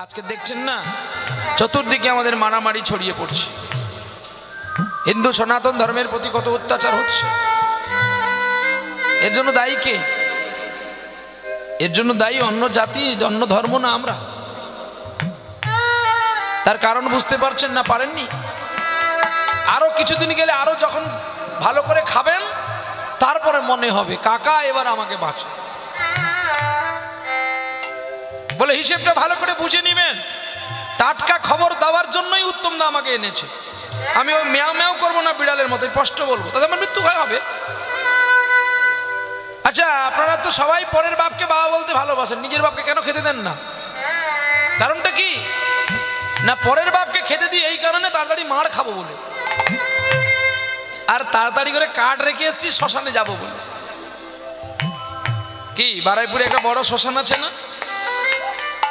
আজকে দেখছেন না চতুর্দিকে আমাদের মারামারি ছড়িয়ে পড়ছে। হিন্দু সনাতন ধর্মের প্রতি কত অত্যাচার হচ্ছে। এর জন্য দায়ী কে? এর জন্য দায়ী অন্য জাতি, অন্য ধর্ম না আমরা। তার কারণ বুঝতে পারছেন না, পারেননি। আরো কিছুদিন গেলে, আরো যখন ভালো করে খাবেন, তারপরে মনে হবে কাকা এবার আমাকে বাঁচো। বলে হিসেবটা ভালো করে বুঝে নিবেন। টাটকা খবর দেওয়ার জন্যই উত্তম দা আমাকে এনেছে। আমি ও ম্যাও ম্যাও করবো না, বিড়ালের মতো স্পষ্ট বলবো, তাতে আমার মৃত্যু হবে। আচ্ছা, আপনারা তো সবাই পরের বাপকে বাবা বলতে ভালোবাসেন, নিজের বাপকে কেন খেতে দেন না? কারণটা কি? না, পরের বাপকে খেতে দিই এই কারণে তাড়াতাড়ি মার খাবো বলে, আর তাড়াতাড়ি করে কার্ড রেখে এসেছি শ্মশানে যাবো বলে। কি বারাইপুরে একটা বড় শ্মশান আছে না?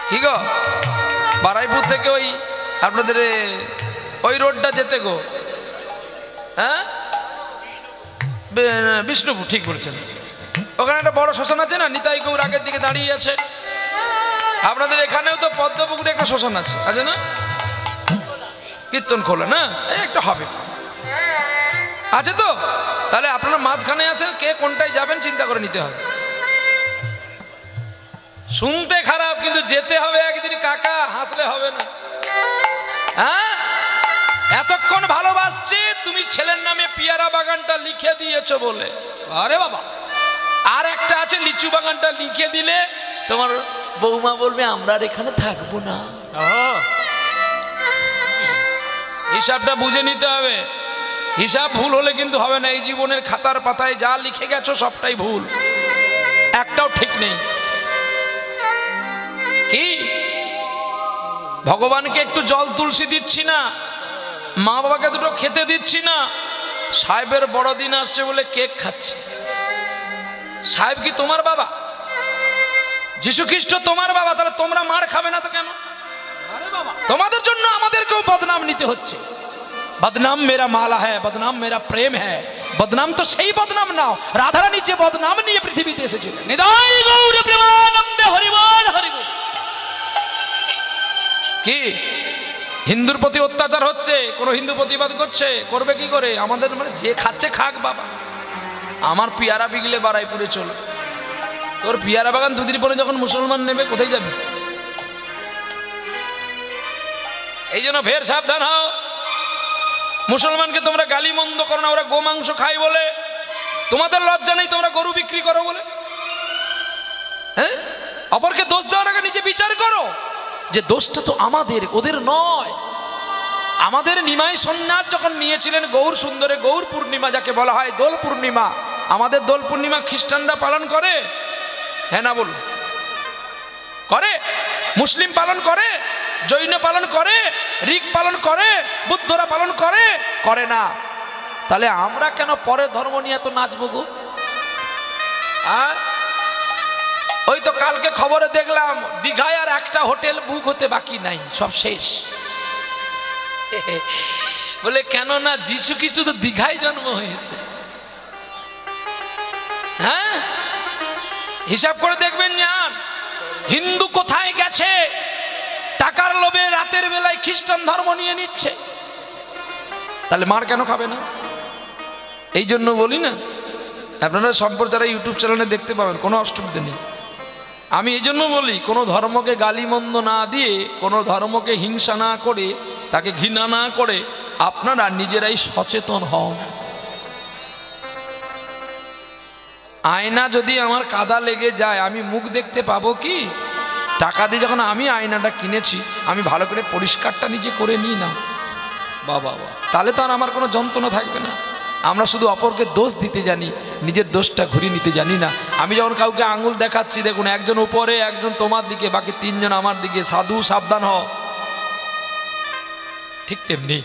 কি গো, বারাইপুর থেকে ওই আপনাদের ওই রোডটা যেতে গো, হ্যাঁ বিষ্ণুপুর, ঠিক বলেছেন। ওখানে একটা বড় শ্মশান আছে না, নিতাই গৌর আগের দিকে দাঁড়িয়ে আছে। আপনাদের এখানেও তো পদ্মপুকুরে একটা শ্মশান আছে, আছে না? কীর্তন খোলা না, একটা হবে, আছে তো? তাহলে আপনারা মাঝখানে আছেন, কে কোনটায় যাবেন চিন্তা করে নিতে হবে। শুনতে খারাপ, কিন্তু যেতে হবে একদিন কাকা, হাসলে হবে না। হ্যাঁ, এতক্ষণ ভালোবাসছি, তুমি ছেলের নামে পিয়ারা বাগানটা লিখে দিয়েছো বলে। আরে বাবা, আর একটা আছে লিচু বাগানটা লিখে দিলে তোমার বৌমা বলবে আমরা আর এখানে থাকবো না। হিসাবটা বুঝে নিতে হবে। হিসাব ভুল হলে কিন্তু হবে না। এই জীবনের খাতার পাতায় যা লিখে গেছো সবটাই ভুল, একটাও ঠিক নেই। কি ভগবানকে একটু জল তুলসী দিচ্ছি না, মা বাবাকে দুটো খেতে দিচ্ছি না, সাহেবের বড়দিন আসছে বলে কেক খাচ্ছে। সাহেব কি তোমার বাবা? যীশু খ্রিস্ট তোমার বাবা, তাহলে তোমরা মার খাবে না তো কেন? তোমাদের জন্য আমাদেরকেও বদনাম নিতে হচ্ছে। বদনাম মেরা মালা হ্যায়, বদনাম মেরা প্রেম হ্যায়। বদনাম তো সেই বদনাম নাও, রাধারানী যে বদনাম নিয়ে পৃথিবীতে এসেছিলেন। নিতাই গৌর প্রেমানন্দে হরিবল হরিবল। কি হিন্দুর প্রতি অত্যাচার হচ্ছে, কোন হিন্দু প্রতিবাদ করছে? করবে কি করে? আমাদের মানে যে খাচ্ছে খাক বাবা। আমার পিয়ারা বিগলে বারাইপুরে চলো। তোর পিয়ারা বাগান দুদিন পরে যখন মুসলমান নেবে, কোথায় যাবে? এই জন্য ফের সাবধান হও। মুসলমানকে তোমরা গালি মন্দ করো না, ওরা গোমাংস খায় বলে। তোমাদের লজ্জা নেই, তোমরা গরু বিক্রি করো বলে। হ্যাঁ, অপরকে দোষ দেওয়ার আগে নিজে বিচার করো যে দোষটা তো আমাদের, ওদের নয়। আমাদের নিমাই সন্ন্যাস যখন নিয়েছিলেন গৌর সুন্দরে, গৌর পূর্ণিমা যাকে বলা হয়, দোল পূর্ণিমা, আমাদের দোল পূর্ণিমা খ্রিস্টানরা পালন করে? হ্যাঁ না বলুন? করে? মুসলিম পালন করে, জৈন পালন করে, ঋগ পালন করে, বুদ্ধরা পালন করে? করে না। তাহলে আমরা কেন পরের ধর্ম নিয়ে এত নাচবো গো? ওই তো কালকে খবরে দেখলাম দীঘায় আর একটা হোটেল বুক হতে বাকি নাই, সব শেষ। বলে কেন না, যীশু খ্রিস্ট তো দীঘায় জন্ম হয়েছে। হ্যাঁ, হিসাব করে দেখবেন জান, হিন্দু কোথায় গেছে? টাকার লোভে রাতের বেলায় খ্রিস্টান ধর্ম নিয়ে নিচ্ছে। তাহলে মার কেন খাবে না? এই জন্য বলি না, আপনারা সম্প্রচারে ইউটিউব চ্যানেলে দেখতে পাবেন, কোনো অসুবিধা নেই। আমি এই জন্য বলি, কোনো ধর্মকে গালিমন্দ না দিয়ে, কোনো ধর্মকে হিংসা না করে, তাকে ঘৃণা না করে আপনারা নিজেরাই সচেতন হন। আয়না যদি আমার কাদা লেগে যায়, আমি মুখ দেখতে পাবো কি? টাকা দিয়ে যখন আমি আয়নাটা কিনেছি, আমি ভালো করে পরিষ্কারটা নিজে করে নিই না বাবা, তাহলে তো আর আমার কোনো যন্ত্রণা থাকবে না। আমরা শুধু অপরকে দোষ দিতে জানি, নিজের দোষটা ঘুরিয়ে নিতে জানি না। আমি যখন কাউকে আঙুল দেখাচ্ছি, দেখুন একজন উপরে, একজন তোমার দিকে, বাকি তিনজন আমার দিকে, সাধু সাবধান হও। ঠিক তেমনি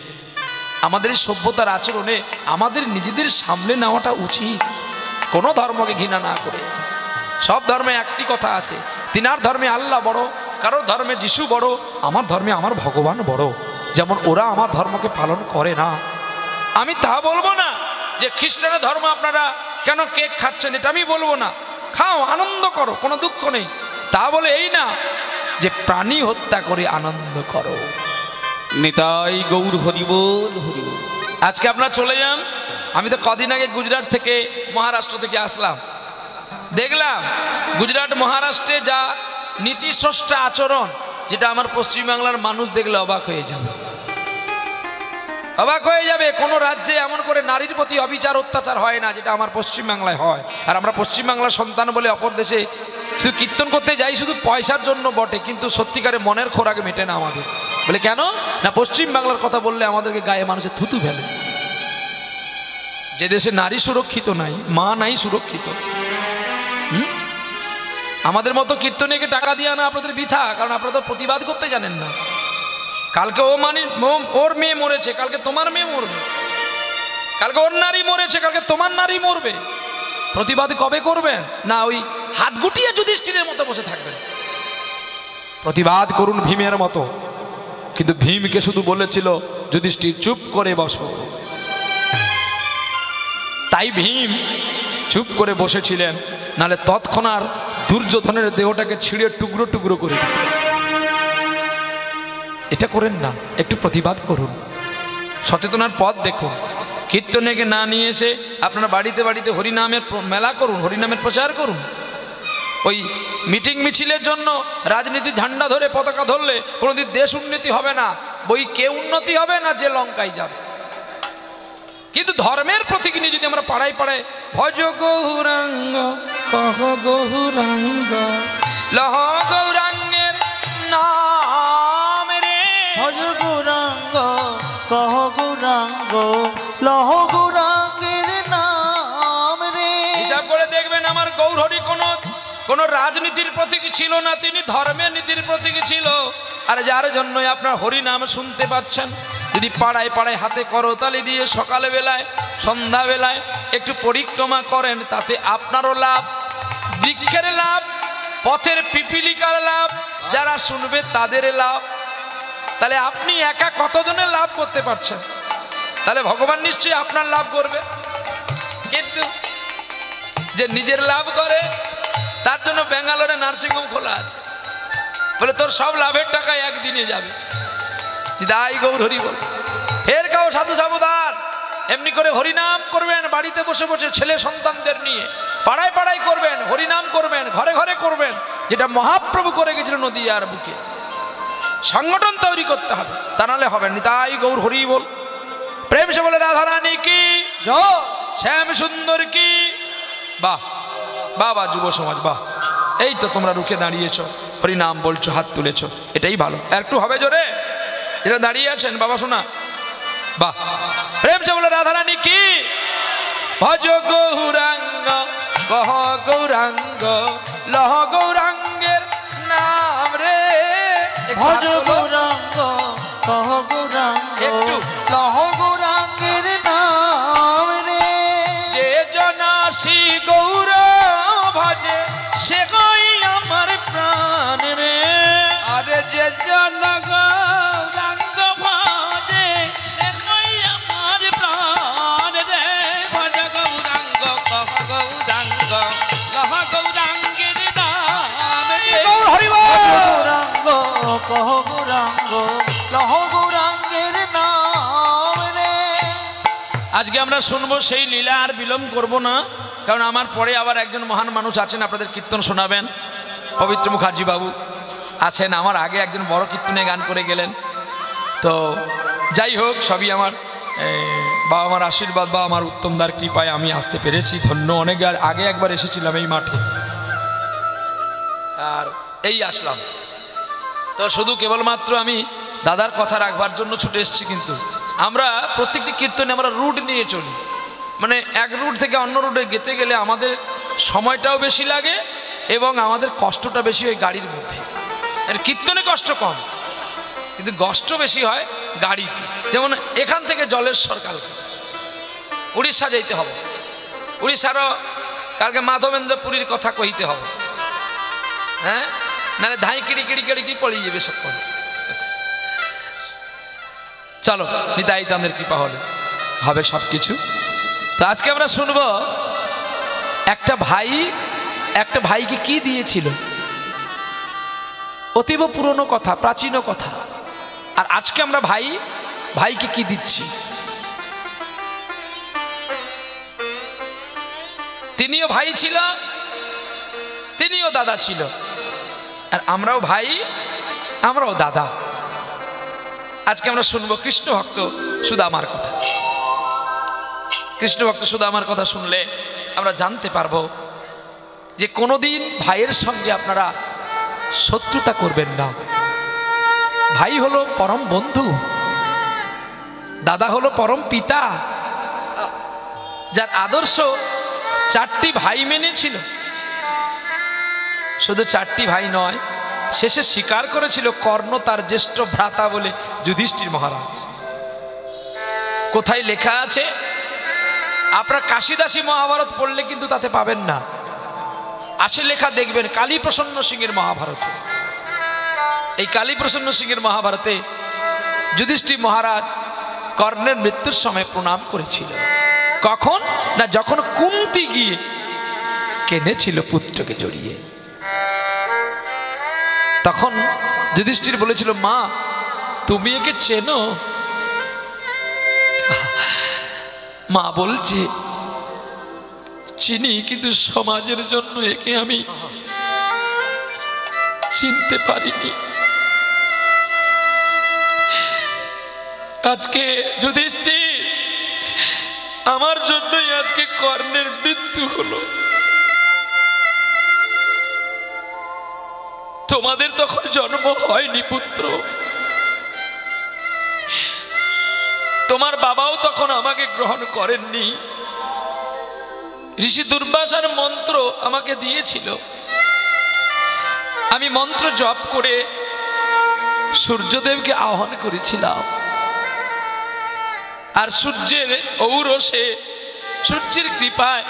আমাদের এই সভ্যতার আচরণে আমাদের নিজেদের সামলে নেওয়াটা উচিত, কোনো ধর্মকে ঘৃণা না করে। সব ধর্মে একটি কথা আছে, তিনার ধর্মে আল্লাহ বড়, কারো ধর্মে যিশু বড়, আমার ধর্মে আমার ভগবান বড়। যেমন ওরা আমার ধর্মকে পালন করে না, আমি তা বলবো না যে খ্রিস্টানের ধর্ম আপনারা কেন কেক খাচ্ছেন, এটা আমি বলবো না। খাও, আনন্দ করো, কোনো দুঃখ নেই। তা বলে এই না যে প্রাণী হত্যা করে আনন্দ করো। নিতাই গৌর হরিবোল হরিবোল। আজকে আপনারা চলে যান। আমি তো কদিন আগে গুজরাট থেকে মহারাষ্ট্র থেকে আসলাম, দেখলাম গুজরাট মহারাষ্ট্রে যা নীতিস্রষ্টা আচরণ, যেটা আমার পশ্চিমবাংলার মানুষ দেখলে অবাক হয়ে যাবে, অবাক হয়ে যাবে। কোনো রাজ্যে এমন করে নারীর প্রতি অবিচার অত্যাচার হয় না যেটা আমার পশ্চিমবাংলায় হয়। আর আমরা পশ্চিমবাংলার সন্তান বলে অপর দেশে শুধু কীর্তন করতে যাই শুধু পয়সার জন্য বটে, কিন্তু সত্যিকারে মনের খোরাক মেটে না আমাদের। বলে কেন না, পশ্চিমবাংলার কথা বললে আমাদেরকে গায়ে মানুষের থুতু ফেলে। যে দেশে নারী সুরক্ষিত নাই, মা নাই সুরক্ষিত, আমাদের মতো কীর্তনীয়কে টাকা দিয়ে আনা আপনাদের বৃথা, কারণ আপনারা তো প্রতিবাদ করতে জানেন না। কালকে ওর মেয়ে মরেছে, কালকে তোমার মেয়ে মরবে, কালকে ওর নারী মরেছে, কালকে তোমার নারী মরবে। প্রতিবাদ কবে করবেন? না ওই হাত গুটিয়ে যুধিষ্ঠিরের মতো বসে থাকবেন। প্রতিবাদ করুন ভীমের মতো। কিন্তু ভীমকে শুধু বলেছিল যুধিষ্ঠির চুপ করে বসো, তাই ভীম চুপ করে বসেছিলেন, নাহলে তৎক্ষণাৎ দুর্যোধনের দেহটাকে ছিঁড়ে টুকরো টুকরো করে দিত। এটা করেন না, একটু প্রতিবাদ করুন, সচেতনার পথ দেখুন। কীর্তনেকে না নিয়ে এসে আপনারা বাড়িতে বাড়িতে হরিনামের মেলা করুন, হরিনামের প্রচার করুন। ওই মিটিং মিছিলের জন্য রাজনীতির ঝান্ডা ধরে পতাকা ধরলে কোনোদিন দেশ উন্নতি হবে না, বই কে উন্নতি হবে না যে লঙ্কায় যাবে। কিন্তু ধর্মের প্রতীক নিয়ে যদি আমরা পাড়ায় পাড়ায় ভজ গৌরাঙ্গ কহ গৌরাঙ্গ লহ গৌরাঙ্গের নাম রে, ভজ গৌরাঙ্গ কহ গৌরাঙ্গ লহ গৌরাঙ্গের নাম রে। হিসাব করে দেখবেন আমার গৌরহরি কোনো রাজনীতির প্রতীক ছিল না, তিনি ধর্মের নীতির প্রতীক ছিল। আর যার জন্যই আপনার হরি নাম শুনতে পাচ্ছেন। যদি পাড়ায় পাড়ায় হাতে করতালি দিয়ে সকালে বেলায় সন্ধ্যা বেলায় একটু পরিক্রমা করেন, তাতে আপনারও লাভ, বৃক্ষের লাভ, পথের পিপিলিকার লাভ, যারা শুনবে তাদের লাভ। তাহলে আপনি একা কতজনের লাভ করতে পারছেন? তাহলে ভগবান নিশ্চয়ই আপনার লাভ করবে। কিন্তু যে নিজের লাভ করে তার জন্য ব্যাঙ্গালোরে নার্সিংহোম খোলা আছে, বলে তোর সব লাভের টাকা একদিনে যাবে। দাই গৌর হরি বল। এর কাউ সাধু সাবধান, এমনি করে হরিনাম করবেন বাড়িতে বসে বসে ছেলে সন্তানদের নিয়ে, পাড়ায় পাড়ায় করবেন, হরিনাম করবেন, ঘরে ঘরে করবেন, যেটা মহাপ্রভু করে গেছিল নদীয়ার বুকে। সংগঠন তৈরি করতে হবে, তা নাহলে হবে না। তাই গৌর হরি বল। প্রেম সে বলে রাধারানী কি জয়, শ্যাম সুন্দর কি। বাহ বাহ বাহ, যুব সমাজ বাহ। এই তো তোমরা রুখে দাঁড়িয়েছ, হরিনাম বলছো, হাত তুলেছ, এটাই ভালো। একটু হবে জোরে, এরা দাঁড়িয়ে আছেন বাবা শোনা। বাহ, প্রেম সে বলে রাধারানী কি ভজ গৌরাঙ্গ কহ গৌরাঙ্গ লহ গৌরাঙ্গের নাম রে। ভজ গৌরাঙ্গ কহ গৌরাঙ্গ একটু। লহ গৌরাঙ্গের নাম রে। যে জনাসি গৌর ভজে সে গই আমার প্রাণ রে। আরে যে জন গৌরাঙ্গ ভজে সে গই আমার প্রাণ রে। ভজ গৌরাঙ্গ কহ গৌরাঙ্গ লহ গৌরাঙ্গের নাম রে। গৌরাঙ্গ কহ গৌরাঙ্গ লহ গৌরাঙ্গের নাম রে। আজকে আমরা শুনবো সেই লীলা, আর বিলম্ব করব না, কারণ আমার পরে আবার একজন মহান মানুষ আছেন আপনাদের কীর্তন শোনাবেন, পবিত্র মুখার্জি বাবু আছেন। আমার আগে একজন বড় কীর্তনে গান করে গেলেন। তো যাই হোক, সবই আমার বাবা মার আশীর্বাদ বা আমার উত্তমদার কৃপায় আমি আসতে পেরেছি, ধন্য। অনেক আগে একবার এসেছিলাম এই মাঠে, আর এই আসলাম। তো শুধু কেবলমাত্র আমি দাদার কথা রাখবার জন্য ছুটে এসেছি। কিন্তু আমরা প্রত্যেকটি কীর্তনে আমরা রুট নিয়ে চলি, মানে এক রুট থেকে অন্য রুটে যেতে গেলে আমাদের সময়টাও বেশি লাগে এবং আমাদের কষ্টটা বেশি হয় গাড়ির মধ্যে। আর কীর্তনে কষ্ট কম, কিন্তু কষ্ট বেশি হয় গাড়িতে। যেমন এখান থেকে জলেশ্বর কালকে উড়িষ্যা যাইতে হবে, উড়িষ্যারও কালকে মাধবেন্দ্রপুরীর কথা কইতে হবে, হ্যাঁ, নাহলে ধাই কিড়ি কিড়ি কিড়ি কি পড়িয়ে যাবে সব। চলো, নিতাই চাঁদের কৃপা হলে হবে সব কিছু। তো আজকে আমরা শুনবো একটা ভাই একটা ভাইকে কি দিয়েছিল। অতীব পুরনো কথা, প্রাচীন কথা। আর আজকে আমরা ভাই ভাইকে কি দিচ্ছি? তিনিও ভাই ছিল, তিনিও দাদা ছিল, আর আমরাও ভাই, আমরাও দাদা। আজকে আমরা শুনবো কৃষ্ণ ভক্ত সুদামার কথা। কৃষ্ণ ভক্ত সুদামার কথা শুনলে আমরা জানতে পারবো যে কোনোদিন ভাইয়ের সঙ্গে আপনারা শত্রুতা করবেন না। ভাই হলো পরম বন্ধু, দাদা হলো পরম পিতা, যার আদর্শ চারটি ভাই মেনেছিল। শুধু চারটি ভাই নয়, শেষে স্বীকার করেছিল কর্ণ তার জ্যেষ্ঠ ভ্রাতা বলে যুধিষ্ঠির মহারাজ। কোথায় লেখা আছে? আপনারা কাশিদাসী মহাভারত পড়লে কিন্তু তাতে পাবেন না। আসে লেখা দেখবেন কালীপ্রসন্ন সিংহের মহাভারতে। এই কালীপ্রসন্ন সিংহের মহাভারতে যুধিষ্ঠির মহারাজ কর্ণের মৃত্যুর সময় প্রণাম করেছিল। কখন না, যখন কুন্তি গিয়ে কেঁদেছিল পুত্রকে জড়িয়ে। তখন যুধিষ্ঠির বলেছিল, মা তুমি একে চেনো? মা বলছে, চিনি, কিন্তু সমাজের জন্য একে আমি চিনতে পারিনি। আজকে যুধিষ্ঠির, আমার জন্যই আজকে কর্ণের মৃত্যু হলো। তোমাদের তখন জন্ম হয়নি পুত্র, তোমার বাবাও তখন আমাকে গ্রহণ করেননি। ঋষি দুর্বাসার মন্ত্র আমাকে দিয়েছিল, আমি মন্ত্র জপ করে সূর্যদেবকে আহ্বান করেছিলাম, আর সূর্যের ঔরসে, সূর্যের কৃপায়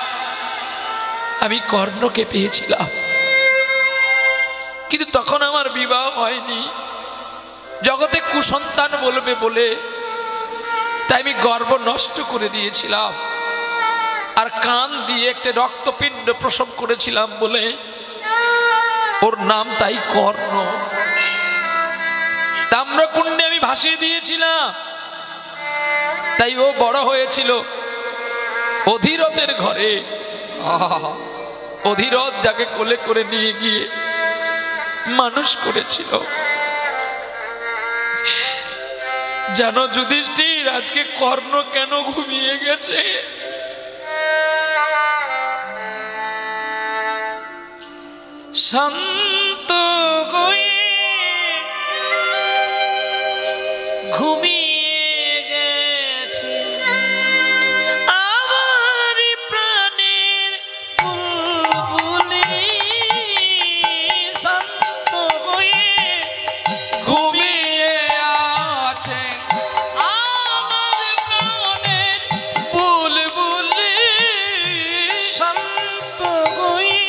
আমি কর্ণকে পেয়েছিলাম। কিন্তু তখন আমার বিবাহ হয়নি, জগতে কুসন্তান বলবে বলে, তাই আমি গর্ভ নষ্ট করে দিয়েছিলাম, আর কান দিয়ে একটা রক্তপিণ্ড প্রসব করেছিলাম বলে ওর নাম তাই কর্ণ। তাম্রকুণ্ডে আমি ভাসিয়ে দিয়েছিলাম, তাই ও বড় হয়েছিল অধীরথের ঘরে। অধীরথ যাকে কোলে করে নিয়ে গিয়ে মানুষ করেছিল। জানো যুধিষ্ঠির, আজকে কর্ণ কেন ঘুমিয়ে গেছে? শান্ত হয়ে ঘুমিয়ে গেছে আমার প্রাণের বুলবুলি। শান্ত হয়ে ঘুমিয়ে আছে আমার প্রাণের বুলবুলি। শান্ত হয়ে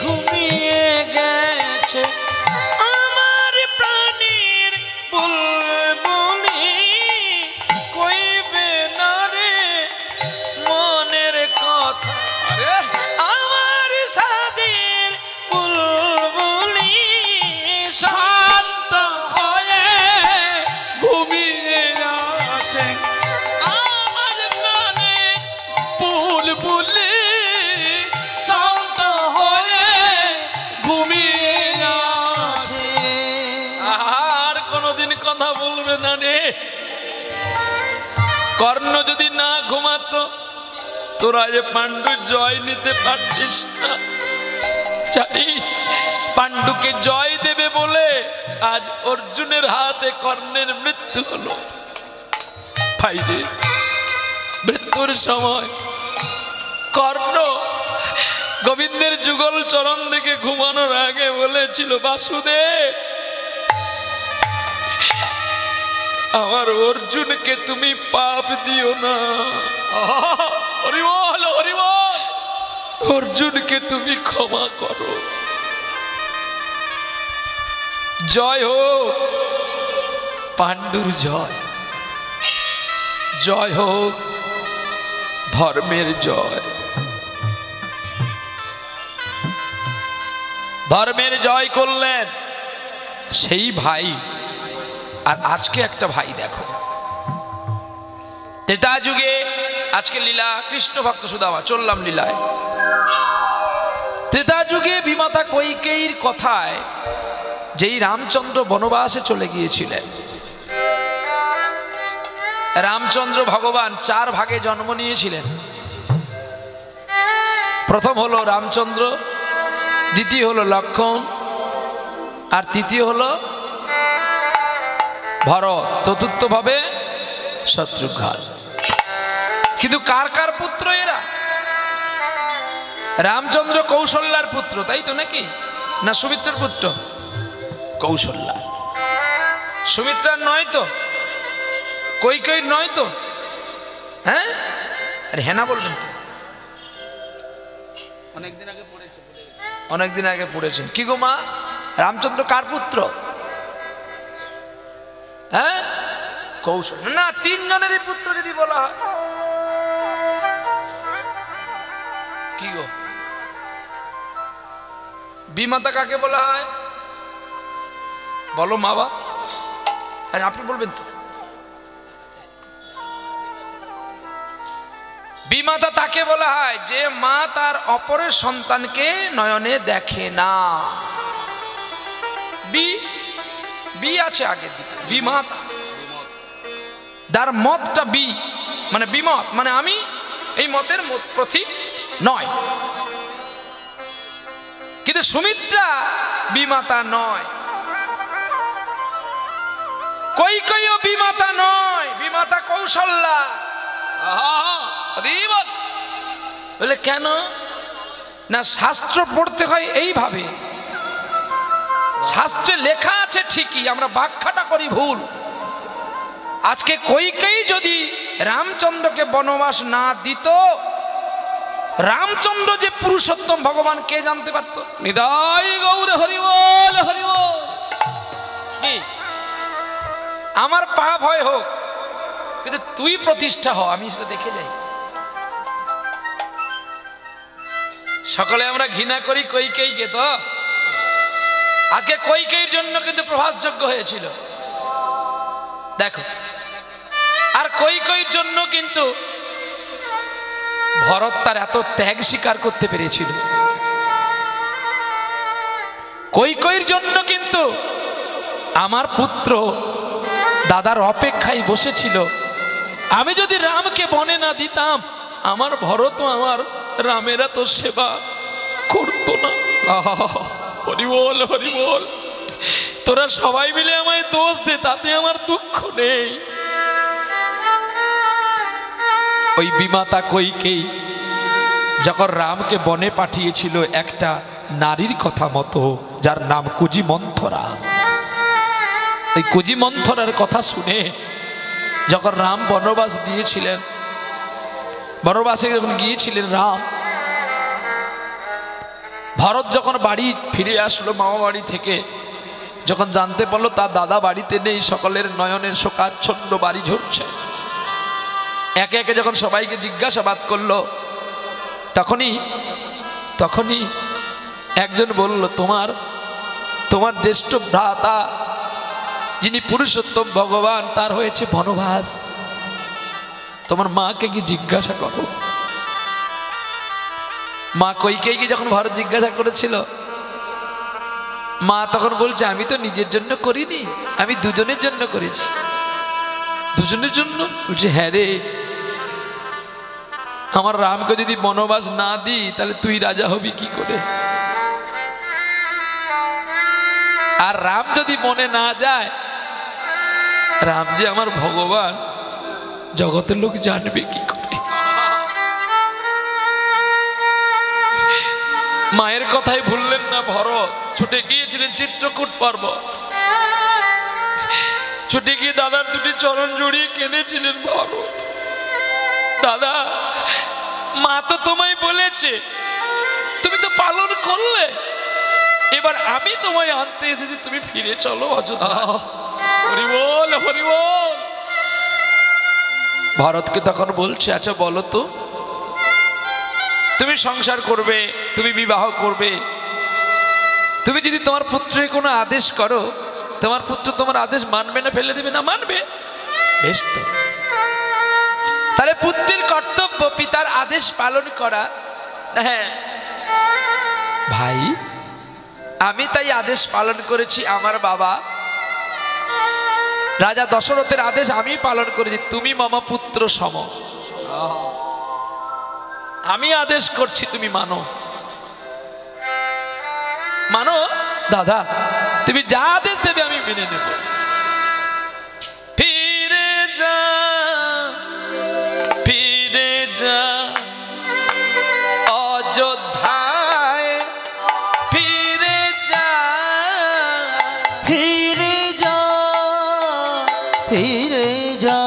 ঘুমিয়ে গেছে আমার প্রাণের বুলবুলি। কইবে না রে মনের কথা আমার সাদের বুলবুলি। শান্ত হয়ে ঘুমিয়ে আছে আমার প্রাণের বুলবুলি। শান্ত হয়ে ঘুমিয়ে আছে। আর কোনদিন কথা বলবে না রে। কর্ণ যদি না ঘুমাতো, তোরা যে পাণ্ডুর জয় নিতে পারতিস না। জানিস, পাণ্ডুকে জয় দেবে বলে আজ অর্জুনের হাতে কর্ণের মৃত্যু হলো। ভাইরে, মৃত্যুর সময় কর্ণ গোবিন্দের যুগল চরণ দিকে ঘুমানোর আগে বলেছিল, বাসুদেব আমার অর্জুনকে তুমি পাপ দিও না, হরি বল, হরি বল। অর্জুনকে তুমি ক্ষমা করো। জয় হোক পাণ্ডুর জয়, জয় হোক ধর্মের জয়। ধর্মের জয় করলেন সেই ভাই আর আজকে একটা ভাই দেখো। ত্রেতা যুগে আজকে লীলা কৃষ্ণ ভক্ত সুদামা, চললাম লীলায়। ত্রেতা যুগে বিমাতা কৈকেয়ীর কথায় যেই রামচন্দ্র বনবাসে চলে গিয়েছিলেন, রামচন্দ্র ভগবান 4 ভাগে জন্ম নিয়েছিলেন। প্রথম হলো রামচন্দ্র, দ্বিতীয় হলো লক্ষ্মণ, আর তৃতীয় হলো ভরত, চতুর্থ ভাবে শত্রুঘ্ন। কিন্তু কার কার পুত্র এরা? রামচন্দ্র কৌশল্যার পুত্র, তাই তো নাকি? না সুমিত্রার পুত্র? কৌশল্যা। সুমিত্রার নয় তো? কৈকেয়ীর নয় তো? হ্যাঁ, আরে হ্যাঁ না বলবেন তো? অনেকদিন আগে পড়েছেন। কি গো মা, রামচন্দ্র কার পুত্র? হ্যাঁ, কৌশল না, 3 জনেরই পুত্র যদি বলা হয়। কি গো, বিমাতা কাকে বলা হয় বলো মা বাবা? আরে আপনি বলবেন তো? বিমাতা তাকে বলা হয় যে মা তার অপরের সন্তানকে নয়নে দেখে না। বি আছে আগের দিকে, বিমাতা। তার মতটা বি মানে বিমত, মানে আমি এই মতের পথিক নয়। কিন্তু সুমিত্রা বিমাতা নয়, কৈকেয়ী বিমাতা নয়, বিমাতা কৌশল্যা। বলে কেন না, শাস্ত্র পড়তে হয় এইভাবে। শাস্ত্রে লেখা আছে ঠিকই, আমরা ব্যাখ্যাটা করি ভুল। আজকে কৈকেয়ী যদি রামচন্দ্রকে বনবাস না দিত, রামচন্দ্র যে পুরুষোত্তম ভগবান কে জানতে পারত? নিতাই গৌর হরি বল, হরি বল। কি আমার পাপ হয় হোক, কিন্তু তুই প্রতিষ্ঠা হ, আমি সেটা দেখে যাই। সকলে আমরা ঘৃণা করি কৈকেয়ীকে, তো আজকে কৈকেয়ীর জন্য কিন্তু প্রভাসযজ্ঞ হয়েছিল দেখো। আর কৈকেয়ীর জন্য কিন্তু ভরত তার এত ত্যাগ স্বীকার করতে পেরেছিল। কৈকেয়ীর জন্য কিন্তু আমার পুত্র দাদার অপেক্ষায় বসেছিল। আমি যদি রামকে বনে না দিতাম, আমার ভরত আমার রামেরা তো সেবা করতো না। হরি বল, হরি বল। তোরা সবাই মিলে আমায় দোষ দে, তাতে আমার দুঃখ নেই। ওই বিমাতা কৈকেয়ী যখন রামকে বনে পাঠিয়েছিল একটা নারীর কথা মতো, যার নাম কুজিমন্থরা, ওই কুজিমন্থরার কথা শুনে যখন রাম বনবাস দিয়েছিলেন, বনবাসে যখন গিয়েছিলেন রাম, ভরত যখন বাড়ি ফিরে আসলো মামা বাড়ি থেকে, যখন জানতে পারলো তার দাদা বাড়িতে নেই, সকলের নয়নের শোকাচ্ছন্ন বাড়ি ঝরছে। একে একে যখন সবাইকে জিজ্ঞাসাবাদ করলো, তখনই একজন বলল, তোমার জ্যেষ্ঠ ভ্রাতা যিনি পুরুষোত্তম ভগবান, তার হয়েছে বনবাস, তোমার মাকে কি জিজ্ঞাসা করো। মা কৈকেয়ীকে যখন ভরত জিজ্ঞাসা করেছিল, মা তখন বলছে, আমি তো নিজের জন্য করিনি, আমি দুজনের জন্য করেছি। দুজনের জন্য? বলছে হ্যাঁ রে, আমার রামকে যদি বনবাস না দিই তাহলে তুই রাজা হবি কি করে? আর রাম যদি মনে না যায়, রাম যে আমার ভগবান, জগতের লোক জানবে কি করে? মায়ের কথাই ভুললেন না ভরত। ছুটে গিয়েছিলেন চিত্রকূট পর্বত, ছুটে গিয়ে দাদার দুটি চরণ জড়িয়ে কেঁদেছিলেন ভরত। দাদা, মা তো তোমায় বলেছে, তুমি তো পালন করলে, এবার আমি তোমায় আনতে এসেছি, তুমি ফিরে চলো অযোধ্যা। হরি বল, হরি বল। ভরতকে তখন বলছে, আচ্ছা বলো তো, তুমি সংসার করবে, তুমি বিবাহ করবে, তুমি যদি তোমার পুত্রের কোনো আদেশ করো, তোমার পুত্র তোমার আদেশ মানবে না ফেলে দেবে না? মানবে। বেশ তো, তাহলে পুত্রের কর্তব্য পিতার আদেশ পালন করা। হ্যাঁ ভাই, আমি তাই আদেশ পালন করেছি। আমার বাবা রাজা দশরথের আদেশ আমি পালন করেছি। তুমি মামা পুত্র সম, আমি আদেশ করছি, তুমি মানো। মানো দাদা, তুমি যা আদেশ দেবে আমি মেনে নেব। ফিরে যা, ফিরে যা অযোধ্যায়, ফিরে যা, ফিরে যা, ফিরে যা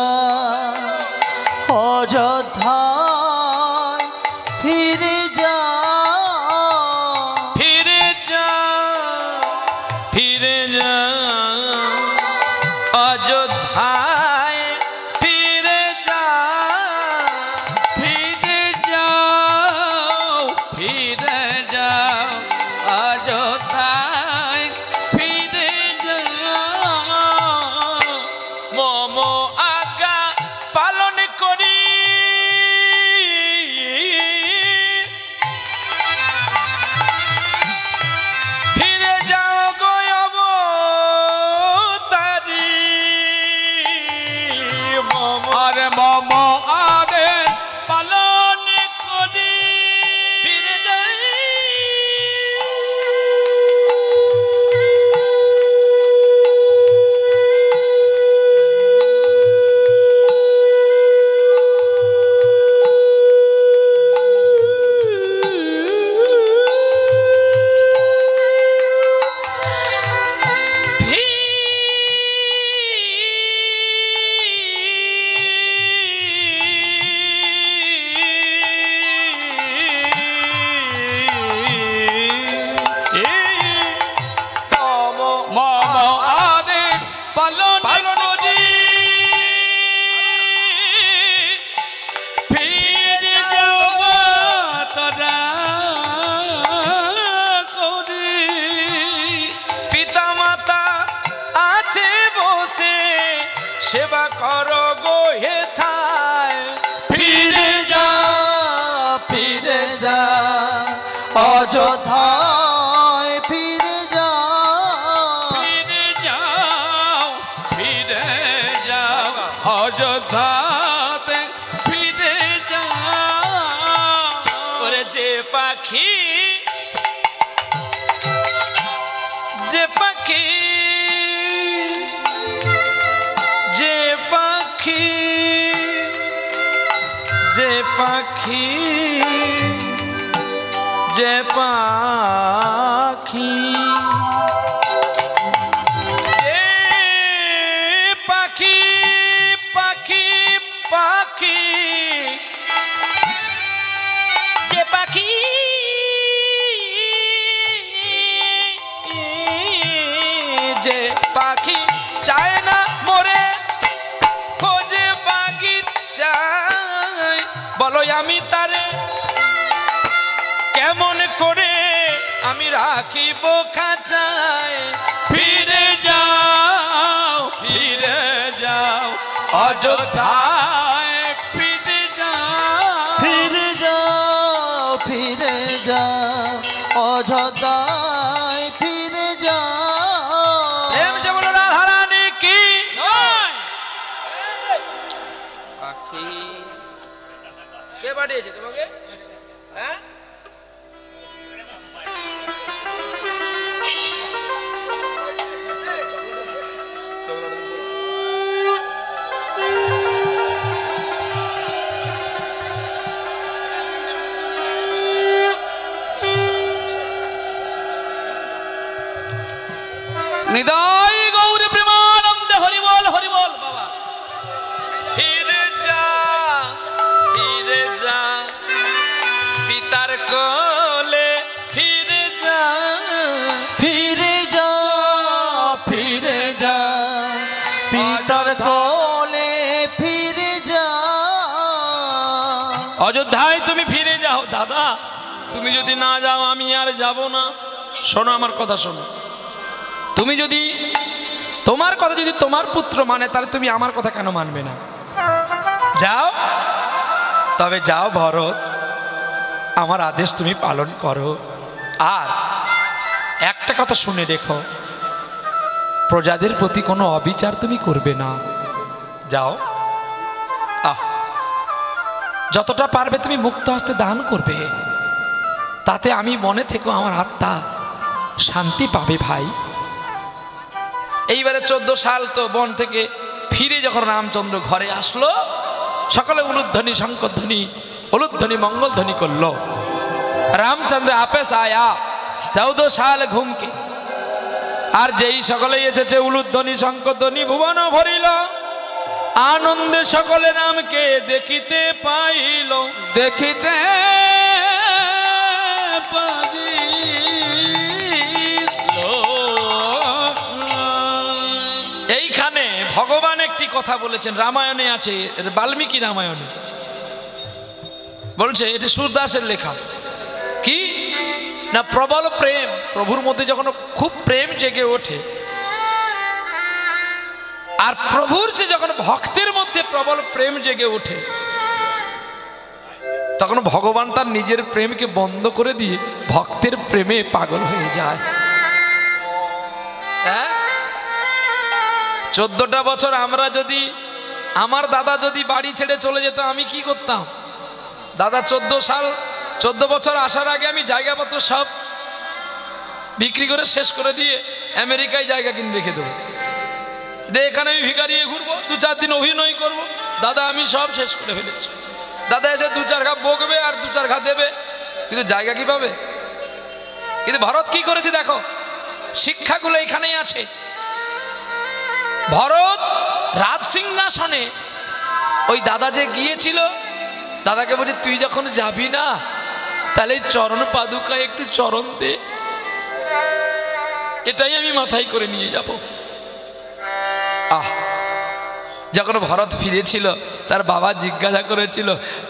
অযোধ্যায়, ফিরে যা, ফিরে যা, ফিরে যা অযোধ্যায়, ফিরে যা, ফিরে যাও, ফিরে যাও অযোধ্যায়, ফিরে যাও। মম আজ্ঞা পালন করি, ফিরে যাও গো অবতারী। মম আর মম আদেশ পালন করি, ফিরে যাই, মম আদেশ পালন পালন করি, ফিরে যাও তোরা করি। পিতা মাতা আছে বসে, সেবা করো গো হেথায়। ফিরে যা, ফিরে যা অযোধ্যায়, ফিরে যা, ফিরে যাও, ফিরে যাও অযোধ্যাতে, ফিরে যাও। ওরে যে পাখি, যে পাখি, যে পাখি, যে পাখি, যে পাখি, যে পাখি, পাখি, পাখি, যে পাখি, যে পাখি চায় না মরে, খোঁজে বাগিচায়। বলো আমি তারে কেমন করে আমি রাখিব খাঁচায়। ফিরে যাও, ফিরে যাও অযোধ্যায়, ফিরে যাও। ফিরে যা, ফিরে যা অযোধ্যায়, ফিরে যা। প্রেম সে বলো রাধা রানী কি। কে পাঠিয়েছে তোমাকে? হ্যাঁ, নিদাই গৌরী প্রেমানন্দে হরি বল, হরি বল বাবা। ফিরে যা, ফিরে যা পিতার কোলে, ফিরে যা, ফিরে যা, ফিরে যা পিতার কোলে, ফিরে যা। অযোধ্যায় তুমি ফিরে যাও। দাদা, তুমি যদি না যাও, আমি আর যাব না। শোনো আমার কথা, শোনো। তুমি যদি তোমার কথা যদি তোমার পুত্র মানে তাহলে তুমি আমার কথা কেন মানবে না? যাও, তবে যাও ভরত, আমার আদেশ তুমি পালন করো। আর একটা কথা শুনে দেখো, প্রজাদের প্রতি কোনো অবিচার তুমি করবে না। যাও, যতটা পারবে তুমি মুক্ত হস্তে দান করবে, তাতে আমি মনে থেকে আমার আত্মা শান্তি পাবে ভাই। এইবারে 14 সাল তো বন থেকে ফিরে যখন রামচন্দ্র ঘরে আসলো, সকলে উলুধ্বনি শঙ্করধ্বনি উলুধ্বনি মঙ্গলধ্বনি করলো। রামচন্দ্র আপেস আয়া 14 সাল ঘুমকে, আর যেই সকলে এসেছে উলুধ্বনি শঙ্করধ্বনি ভুবন ভরিল, আনন্দে সকলে রামকে দেখিতে পাইল। দেখিতে এইখানে ভগবান একটি কথা বলেছেন, রামায়ণে আছে, বাল্মীকি রামায়ণে বলছে, এটি সুরদাসের লেখা। কি না, প্রবল প্রেম, প্রভুর মধ্যে যখন খুব প্রেম জেগে ওঠে, আর প্রভুর যে যখন ভক্তের মধ্যে প্রবল প্রেম জেগে ওঠে, তখন ভগবান তার নিজের প্রেমকে বন্ধ করে দিয়ে ভক্তের প্রেমে পাগল হয়ে যায়। হ্যাঁ, 14টা বছর আমরা যদি, আমার দাদা যদি বাড়ি ছেড়ে চলে যেত, আমি কি করতাম? দাদা 14 বছর আসার আগে আমি জায়গাপত্র সব বিক্রি করে শেষ করে দিয়ে আমেরিকায় জায়গা কিনে রেখে দেবো, এখানে আমি ভিখারিয়ে ঘুরবো, 2-4 দিন অভিনয় করব। দাদা আমি সব শেষ করে ফেলেছি। দাদা এসে 2-4 ঘা বকবে আর 2-4 ঘা দেবে, কিন্তু জায়গা কি পাবে? কিন্তু ভরত কি করেছে দেখো, শিক্ষাগুলো এখানেই আছে। ভরত রাজ সিংহাসনে ওই দাদা যে গিয়েছিল, দাদাকে বলছে, তুই যখন যাবি না তাহলে চরণ পাদুকায় একটু চরণ দে, এটাই আমি মাথায় করে নিয়ে যাব। যখন ভরত ফিরেছিল, তার বাবা জিজ্ঞাসা করেছিল,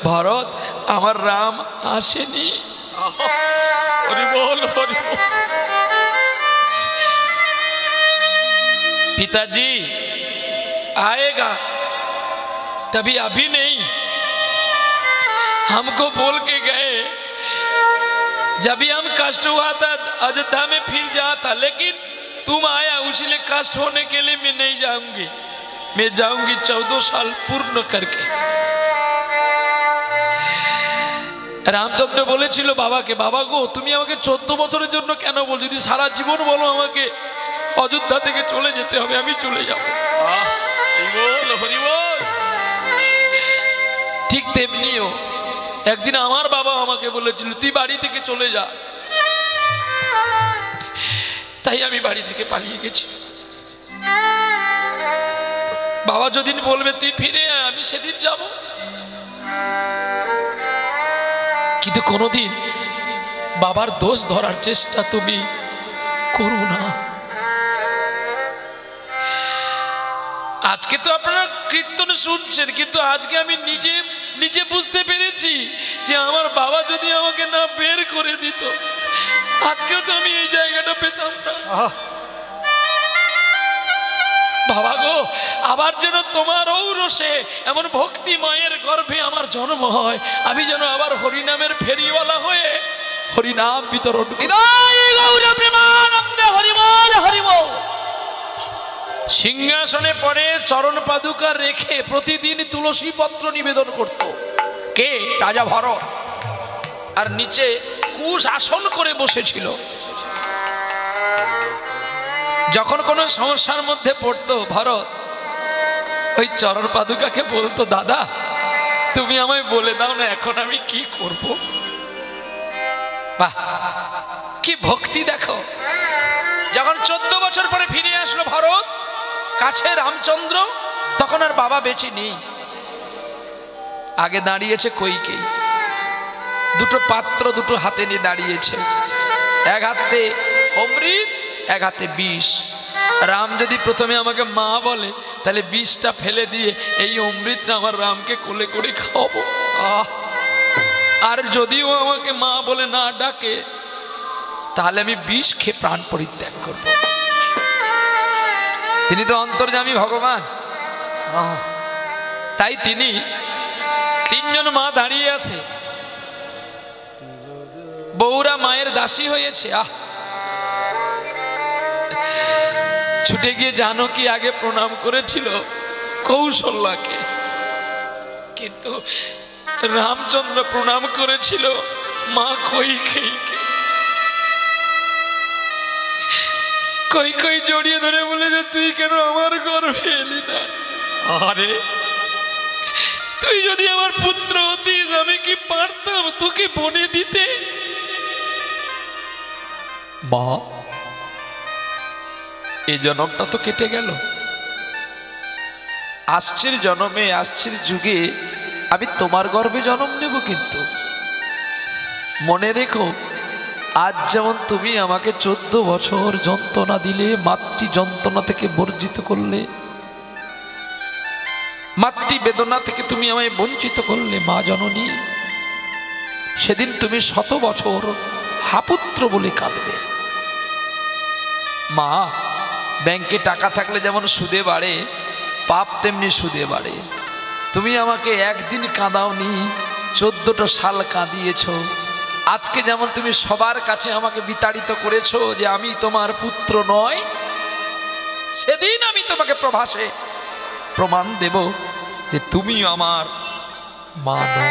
ভরত আমার রাম আসেনি? হরি বল, হরি বল। पिताजी आएगा, तभी अभी नहीं, हमको बोल के गए, जब भी हम कष्ट हुआ था अयोध्या में फिर जाता, लेकिन तुम आया, उसलिए कष्ट होने के लिए मैं नहीं जाऊंगी, मैं जाऊंगी 14 साल पूर्ण करके। রামচন্দ্র বলেছিল বাবাকে, বাবা গো তুমি আমাকে 14 বছরের জন্য কেন বল, যদি সারা জীবন বলো আমাকে অযোধ্যা থেকে চলে যেতে হবে, আমি চলে যাব। ঠিক তেমনিও একদিন আমার বাবা আমাকে বলেছিল, তুই বাড়ি থেকে চলে যা, তাই আমি বাড়ি থেকে পালিয়ে গেছি। বাবা যেদিন বলবে তুই ফিরে আয়, আমি সেদিন যাব। কিন্তু কোনোদিন বাবার দোষ ধরার চেষ্টা তুমি করো না। আজকে তো আপনারা কীর্তন শুনছেন, কিন্তু আজকে আমি নিজে বুঝতে পেরেছি যে আমার বাবা যদি আমাকে না বের করে দিত, আজকেও তো আমি এই জায়গাটা পেতাম না। বাবা গো, আবার যেন তোমার ঔরসে এমন ভক্তি মায়ের গর্ভে আমার জন্ম হয়, আমি যেন আবার হরিনামের ফেরিওয়ালা হয়ে হরিনাম বিতরণ করি। সিংহাসনে পরে চরণ পাদুকা রেখে প্রতিদিন তুলসী পত্র নিবেদন করত কে? রাজা ভরত। আর নিচে কুশ আসন করে বসেছিল। যখন কোনো সমস্যার মধ্যে পড়তো ভরত, ওই চরণ পাদুকাকে বলতো, দাদা তুমি আমায় বলে দাও না এখন আমি কি করব। বাহ, কি ভক্তি দেখো। যখন 14 বছর পরে ফিরে আসলো ভরত কাছে রামচন্দ্র, তখন আর বাবা বেঁচে নেই। আগে দাঁড়িয়েছে কইকেই, দুটো পাত্র দুটো হাতে নিয়ে দাঁড়িয়েছে, এক হাতে অমৃত এক হাতে বিষ। রাম যদি প্রথমে আমাকে মা বলে, তাহলে বিষটা ফেলে দিয়ে এই অমৃতটা আমার রামকে কোলে করে খাওয়াবো। আর যদিও আমাকে মা বলে না ডাকে, তাহলে আমি বিষ খেয়ে প্রাণ পরিত্যাগ করব। তিনি তো অন্তর্যামী ভগবান। তাই তিনি তিনজন মা দাঁড়িয়ে আছে, বউরা মায়ের দাসী হয়েছে। ছুটে গিয়ে জানকী আগে প্রণাম করেছিল কৌশল্যাকে, কিন্তু রামচন্দ্র প্রণাম করেছিল মা কৈকেয়ীকে। কৈকেয়ী জড়িয়ে ধরে বলে যে তুই কেন আমার গর্ভে এলি না? আরে তুই যদি আমার পুত্র হতিস আমি কি পারতাম তোকে বনে দিতে? মা, এই জন্মটা তো কেটে গেল, আসছের জন্মে আসছের যুগে আমি তোমার গর্ভে জন্ম নেব। কিন্তু মনে রেখো, আজ যেমন তুমি আমাকে 14 বছর যন্ত্রণা দিলে, মাতৃ যন্ত্রণা থেকে বর্জিত করলে, মাতৃ বেদনা থেকে তুমি আমায় বঞ্চিত করলে মা জননী, সেদিন তুমি 100 বছর হাপুত্র বলে কাঁদবে। মা, ব্যাংকে টাকা থাকলে যেমন সুদে বাড়ে, পাপ তেমনি সুদে বাড়ে। তুমি আমাকে একদিন কাঁদাওনি, 14টা সাল কাঁদিয়েছ। আজকে যেমন তুমি সবার কাছে আমাকে বিতাড়িত করেছো যে আমি তোমার পুত্র নয়, সেদিন আমি তোমাকে প্রভাসে প্রমাণ দেব যে তুমি আমার মা নও।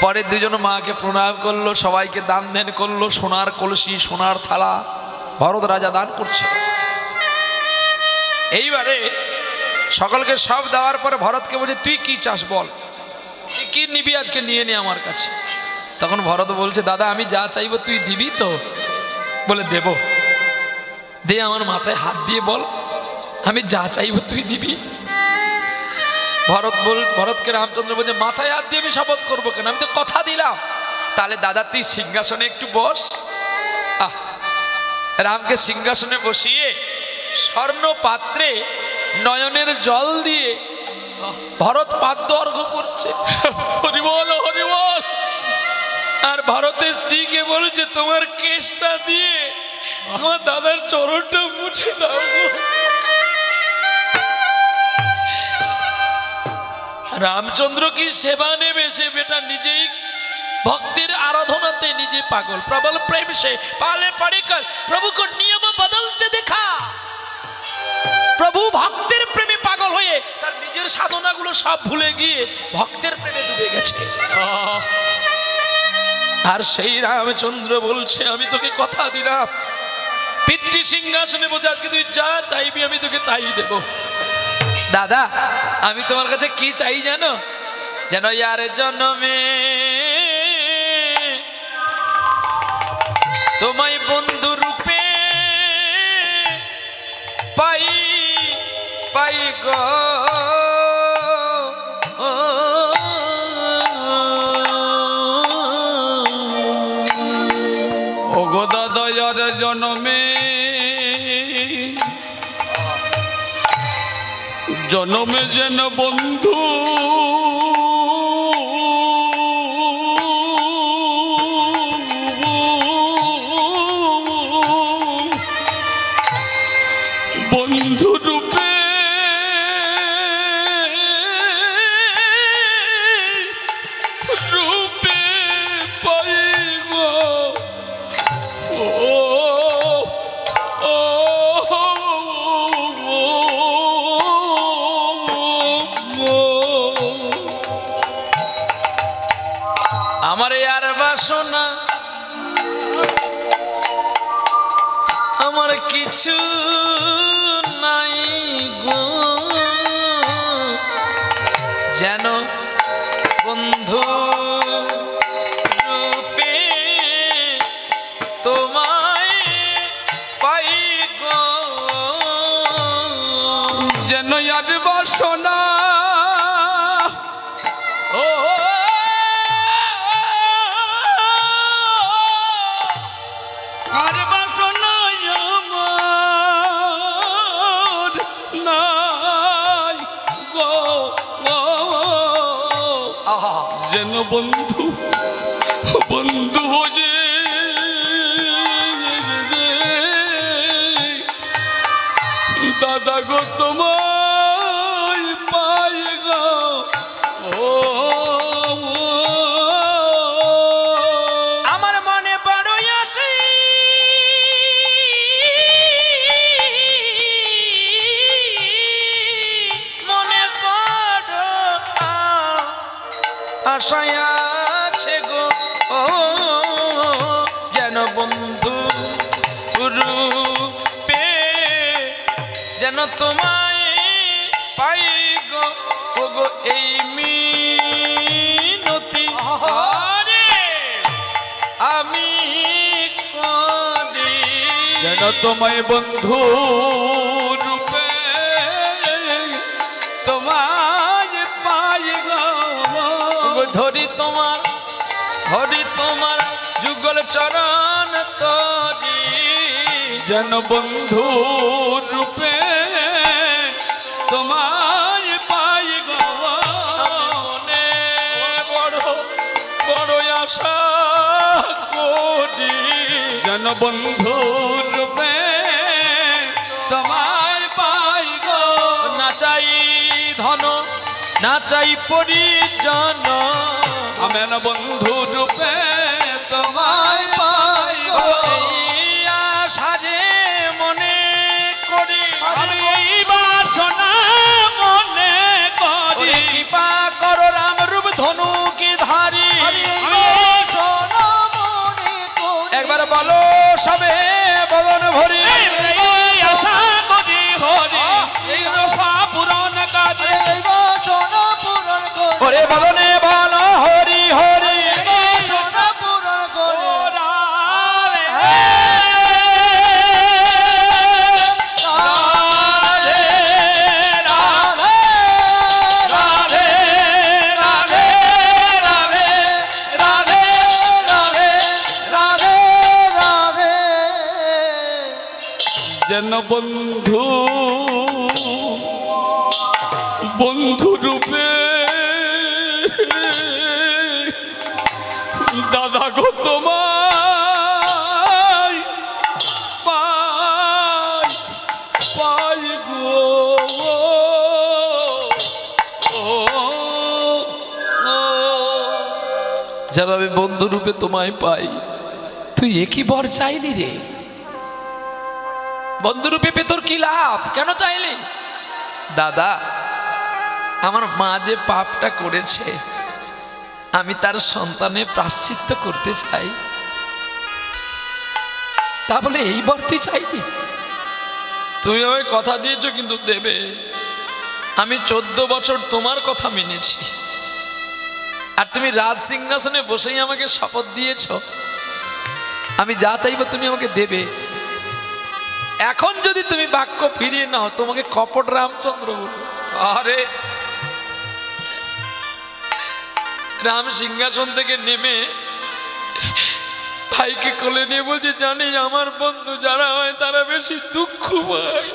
পরে দুজন মাকে প্রণাম করলো, সবাইকে দান ধ্যান করলো, সোনার কলসি সোনার থালা ভরত রাজা দান করছে। এইবারে সকলকে সব দেওয়ার পরে ভরতকে বলছে তুই কি চাস বল, তুই কি নিবি আজকে নিয়ে নে আমার কাছে। তখন ভরত বলছে দাদা আমি যা চাইবো তুই দিবি তো? বলে দেব। দে আমার মাথায় হাত দিয়ে বল আমি যা চাইবো তুই দিবি। ভরতকে রামচন্দ্র বলছে মাথায় হাত দিয়ে আমি শপথ করবো কেন, আমি তো কথা দিলাম। তাহলে দাদা তুই সিংহাসনে একটু বস। রামকে সিংহাসনে বসিয়ে স্বর্ণ পাত্রে নয়নের জল দিয়ে ভরত পাদ্য অর্ঘ্য করছে। হরি বল, হরি বল। আর ভরতের স্ত্রীকে বলছে তোমার কেশটা দিয়ে আমার দাদার চরণটা মুছে দাও। রামচন্দ্র কি সেবা নেবে? সে বেটা নিজেই ভক্তের आराधनाते নিজে পাগল। प्रबल प्रेम से पाले पड़े कर प्रभु को नियम बदलते देखा। প্রভু ভক্তের প্রেমে পাগল হয়ে তার নিজের সাধনাগুলো সব ভুলে গিয়ে ভক্তের প্রেমে ডুবে গেছে। আর সেই রামচন্দ্র বলছে আমি তোকে কথা দিলাম, পিতৃ সিংহাসনে বসে আজকে তুই যা চাইবি আমি তোকে তাই দেব। দাদা আমি তোমার কাছে কি চাই জানো? যেন ইয়ার জন্মে তোমায় বন্ধু রূপে পাই পাই গো। ও গো দাদা ইয়ার জন্মে জন্মে যেন বন্ধু বন্ধু রূপে রূপে পাই গো। আমার আর বাসনা আমার কিছু নাই গো, যেন বন্ধু রূপে তোমায় পাই গো। যেন আর বাসনা আর বাসনা আমার নাই গো। যেন বন্ধু বন্ধু হয়ে দাদা গো তোমায় পাই গো ও আমার মনে বড়ই আসে মনে বড় আশায় আছে গো ও যেন বন্ধু রূপে যেন তোমায় পাই গো ও গো এই মিনতি আমি করি যেন তোমায় বন্ধু রূপে তোমায় পাই গো ধরি তোমার যুগল চরণ তরি যেন বন্ধু রূপে তোমায় পাই গো মনে বড় বড় আশা করি যেন বন্ধু রূপে তোমায় পাই গো না চাই ধন না চাই পরিজন আমার বন্ধু রূপে তোমায় পাই গো এই আশা যে মনে করি আমি এই বাসনা মনে করি কৃপা করো রাম রূপ ধনু কি ধারি একবার বলো সবে বদন ভরি আশা করি হরি এই রসা পূরণ কাজে ওরে বদনে বল হরি হরি যেন বন্ধু বন্ধু রূপে দাদা গো তোমায় পাই গো যেন আমি বন্ধু রূপে তোমায় পাই তুই একই বর চাইলি রে বন্ধু রূপে পে তোর কি লাভ কেন চাইলি দাদা আমার মা যে পাপটা করেছে আমি তার সন্তানে প্রায়শ্চিত্ত করতে চাই তা বলে এই বর তুই চাইলি তুমি আমায় কথা দিয়েছো কিন্তু দেবে আমি 14 বছর তোমার কথা মেনেছি আর তুমি রাজ সিংহাসনে বসেই আমাকে শপথ দিয়েছো আমি যা চাইবো তুমি আমাকে দেবে এখন যদি তুমি বাক্য ফিরিয়ে নাও তোমাকে কপট রামচন্দ্র বলবো আরে রাম সিংহাসন থেকে নেমে ভাইকে কোলে নিয়ে বলছে জানি আমার বন্ধু যারা হয় তারা বেশি দুঃখ পায়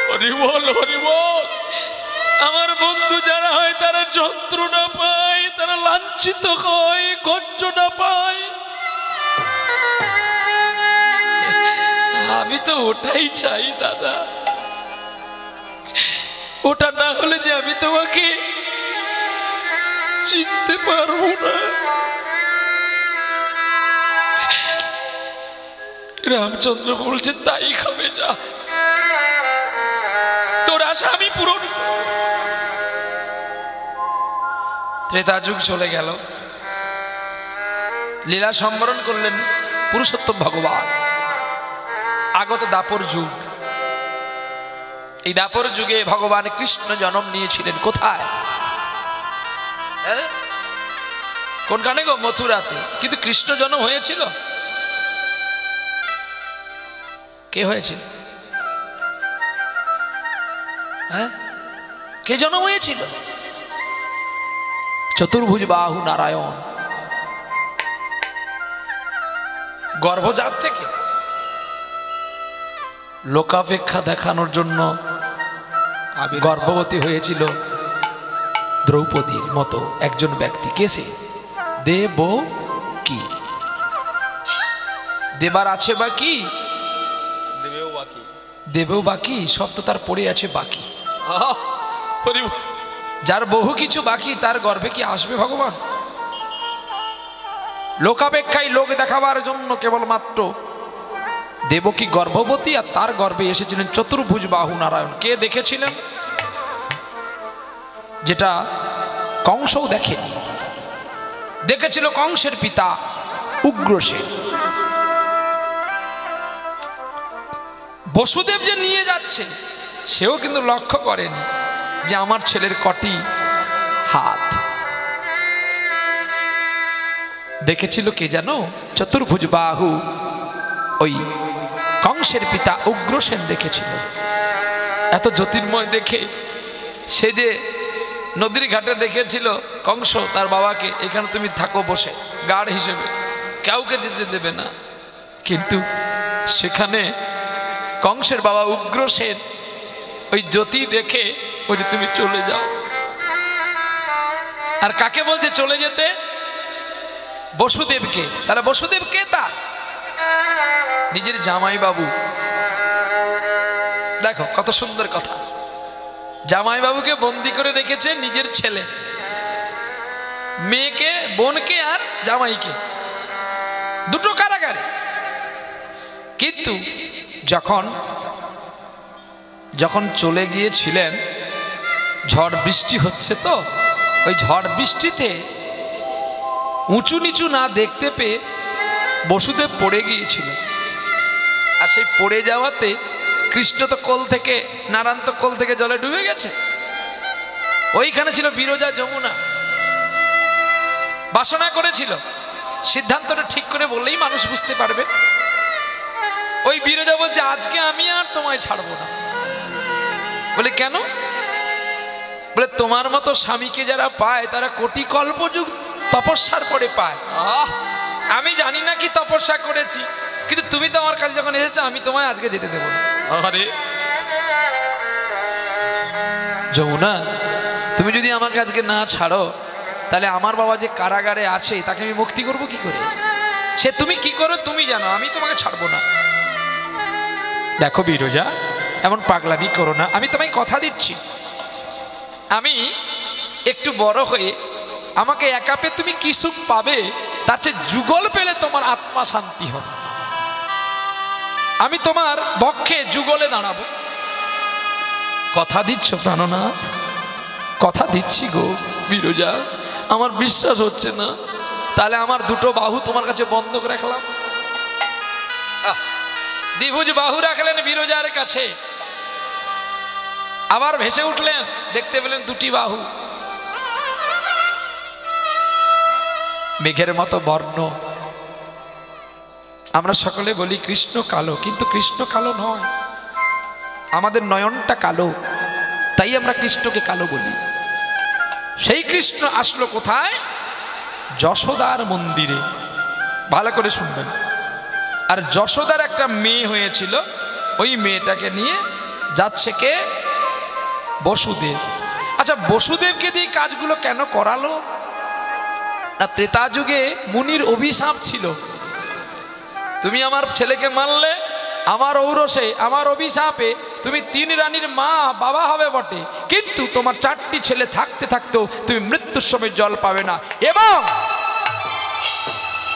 হরি বল হরি বল আমার বন্ধু যারা হয় তারা যন্ত্রণা পায় তারা লাঞ্ছিত হয় গর্জনা পায় আমি তো ওটাই চাই দাদা ওটা না হলে যে আমি তোমাকে চিনতে পারবো না রামচন্দ্র বলছে তাই খাবে যা তোর আশা আমি পূরণ করব। ত্রেতা যুগ চলে গেল লীলা সম্বরণ করলেন পুরুষোত্তম ভগবান আগত দাপর যুগ এই দাপর যুগে ভগবান কৃষ্ণ জন্ম নিয়েছিলেন কোথায় কোনখানে গো মথুরাতে কিন্তু কৃষ্ণ জন্ম হয়েছিল কে হয়েছিল হ্যাঁ কে জন্ম হয়েছিল চতুর্ভুজ বাহু নারায়ণ গর্ভজাত থেকে লোকাপেক্ষা দেখানোর জন্য গর্ভবতী হয়েছিল দ্রৌপদীর মতো একজন ব্যক্তি কে সে দেব কি দেবার আছে বা কি দেবেও বাকি, সব তো তার পড়ে আছে বাকি। আহা, হরি বল। যার বহু কিছু বাকি তার গর্ভে কি আসবে ভগবান? লোকাপেক্ষায় লোক দেখাবার জন্য কেবলমাত্র দেবকী গর্ভবতী, আর তার গর্ভে এসেছিলেন চতুর্ভুজ বাহু নারায়ণ। কে দেখেছিলেন? যেটা কংসও দেখেনি। দেখেছিল কংসের পিতা উগ্রসেন। বসুদেব যে নিয়ে যাচ্ছে সেও কিন্তু লক্ষ্য করেনি যে আমার ছেলের কটি হাত। দেখেছিল কে জানো? চতুর্ভুজ বাহু ওই কংসের পিতা উগ্রসেন দেখেছিল। এত জ্যোতির্ময় দেখে সে যে নদীর ঘাটে রেখেছিল কংস তার বাবাকে, এখানে তুমি থাকো বসে গার্ড হিসেবে, কাউকে যেতে দেবে না। কিন্তু সেখানে কংসের বাবা উগ্রসেন ওই জ্যোতি দেখে বলছে তুমি চলে যাও। আর কাকে বলছে চলে যেতে? বসুদেবকে। তাহলে বসুদেব কে? তার নিজের জামাই বাবু। দেখো কত সুন্দর কথা। জামাই বাবুকে বন্দি করে রেখেছে নিজের ছেলে, মেয়েকে, বোনকে আর জামাইকে, দুটো কারাগারে। কিন্তু যখন চলে গিয়েছিলেন, ঝড় বৃষ্টি হচ্ছে, তো ওই ঝড় বৃষ্টিতে উঁচু নিচু না দেখতে পেয়ে বসুদেব পড়ে গিয়েছিল। আর সেই পড়ে যাওয়াতে কৃষ্ণ তো কোল থেকে, নারায়ণ তো কোল থেকে জলে ডুবে গেছে। ওইখানে ছিল বিরজা যমুনা, বাসনা করেছিল। সিদ্ধান্তটা ঠিক করে বললেই মানুষ বুঝতে পারবে। ওই বিরজা বলছে আজকে আমি আর তোমায় ছাড়বো না। বলে কেন? বলে তোমার মতো স্বামীকে যারা পায় তারা কোটি কল্পযুগ তপস্যার পরে পায়। আমি জানি না কি তপস্যা করেছি, কিন্তু তুমি তো আমার কাছে যখন এসেছো আমি তোমায় আজকে যেতে দেবো না। আরে যমুনা, তুমি যদি আমাকে আজকে না ছাড়ো তাহলে আমার বাবা যে কারাগারে আছে তাকে আমি মুক্তি করব কি করে? সে তুমি কি করো তুমি জানো, আমি তোমাকে ছাড়বো না। দেখো বিরজা, এমন পাগলামি করো না। আমি তোমায় কথা দিচ্ছি, আমি একটু বড় হয়ে আমাকে একা পেয়ে তুমি কি সুখ পাবে, তার চেয়ে যুগল পেলে তোমার আত্মা শান্তি হবে। আমি তোমার পক্ষে যুগলে দাঁড়াবো। কথা দিচ্ছ প্রাণনাথ? কথা দিচ্ছি গো বিরজা। আমার বিশ্বাস হচ্ছে না, তাহলে আমার দুটো বাহু তোমার কাছে বন্ধ করে রাখলাম। দ্বিভুজ বাহু রাখলেন বিরজার কাছে, আবার ভেসে উঠলেন, দেখতে পেলেন দুটি বাহু, মেঘের মতো বর্ণ। আমরা সকলে বলি কৃষ্ণ কালো, কিন্তু কৃষ্ণ কালো নয়, আমাদের নয়নটা কালো, তাই আমরা কৃষ্ণকে কালো বলি। সেই কৃষ্ণ আসলো কোথায়? যশোদার মন্দিরে। ভালো করে শুনবেন। আর যশোদার একটা মেয়ে হয়েছিল, ওই মেয়েটাকে নিয়ে যাচ্ছে কে? বসুদেব। আচ্ছা, বসুদেবকে দিয়ে কাজগুলো কেন করালো? না, ত্রেতা যুগে মুনির অভিশাপ ছিল, তুমি আমার ছেলেকে মারলে আমার ঔরসে, আমার অভিশাপে তুমি 3 রানীর মা বাবা হবে বটে, কিন্তু তোমার 4টি ছেলে থাকতে থাকতেও তুমি মৃত্যুর সময় জল পাবে না, এবং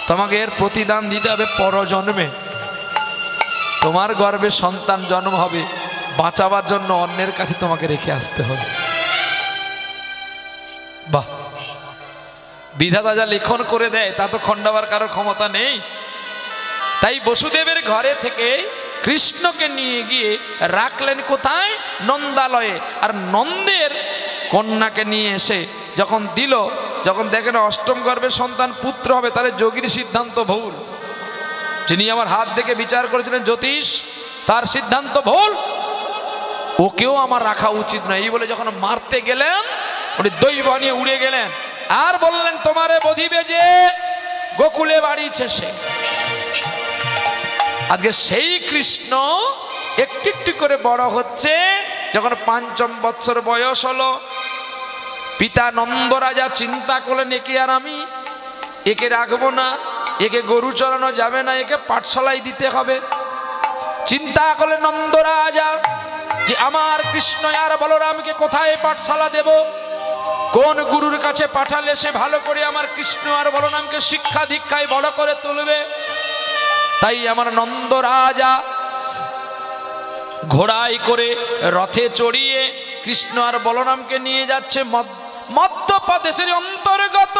তোমাকে এর প্রতিদান দিতে হবে পরজন্মে। তোমার গর্ভে সন্তান জন্ম হবে, বাঁচাবার জন্য অন্যের কাছে তোমাকে রেখে আসতে হবে। বাহ, বিধাতা যা লেখন করে দেয় তা তো খণ্ডাবার কারোর ক্ষমতা নেই। তাই বসুদেবের ঘরে থেকে কৃষ্ণকে নিয়ে গিয়ে রাখলেন কোথায়? নন্দালয়ে। আর নন্দের কন্যাকে নিয়ে এসে যখন দিল, যখন দেখেন অষ্টম গর্ভে সন্তান পুত্র হবে, তাহলে যোগীর সিদ্ধান্ত ভুল। যিনি আমার হাত দেখে বিচার করেছিলেন জ্যোতিষ, তার সিদ্ধান্ত ভুল, ওকেও আমার রাখা উচিত নয়। এই বলে যখন মারতে গেলেন, উনি দৈব নিয়ে উড়ে গেলেন আর বললেন তোমারে বধিবে যে গোকুলে বাড়িছে সে। আজকে সেই কৃষ্ণ একটু একটু করে বড় হচ্ছে। যখন 5ম বৎসর বয়স হলো, পিতা নন্দরাজা চিন্তা করলেন একে আর আমি একে রাখবো না, একে গরু চড়ানো যাবে না, একে পাঠশালায় দিতে হবে। চিন্তা করলেন নন্দরাজা যে আমার কৃষ্ণ আর বলরামকে কোথায় পাঠশালা দেব, কোন গুরুর কাছে পাঠালে সে ভালো করে আমার কৃষ্ণ আর বলরামকে শিক্ষা দীক্ষায় বড় করে তুলবে। তাই আমার নন্দরাজা ঘোড়ায় করে রথে চড়িয়ে কৃষ্ণ আর বলরামকে নিয়ে যাচ্ছে মধ্যপ্রদেশের অন্তর্গত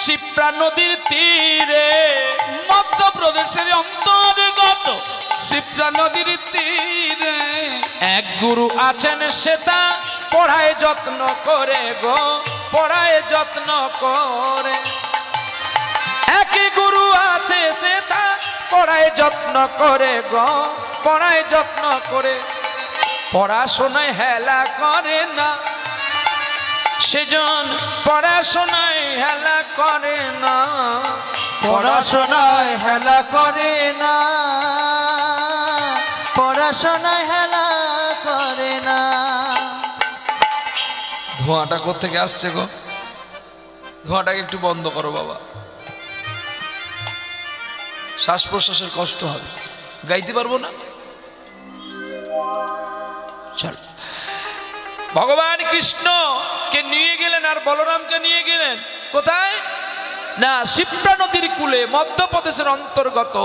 শিপ্রা নদীর তীরে। মধ্যপ্রদেশের অন্তর্গত শিপ্রা নদীর তীরে এক গুরু আছেন সেটা পড়ায় যত্ন করে গো, পড়ায় যত্ন করে। এক গুরু আছে সেটা পড়ায় যত্ন করে গো, পড়ায় যত্ন করে। পড়াশোনায় হেলা করে না সেজন, পড়াশোনায় হেলা করে না, পড়াশোনায় হেলা করে না, পড়াশোনায় হেলা করে না। ধোঁয়াটা কোত্থেকে আসছে গো? ধোঁয়াটাকে একটু বন্ধ করো বাবা, শ্বাস প্রশ্বাসের কষ্ট হবে, গাইতে পারবো না। চল, ভগবান কৃষ্ণকে নিয়ে গেলেন আর বলরামকে নিয়ে গেলেন কোথায় না শিপ্রা নদীর কূলে, মধ্যপ্রদেশের অন্তর্গত।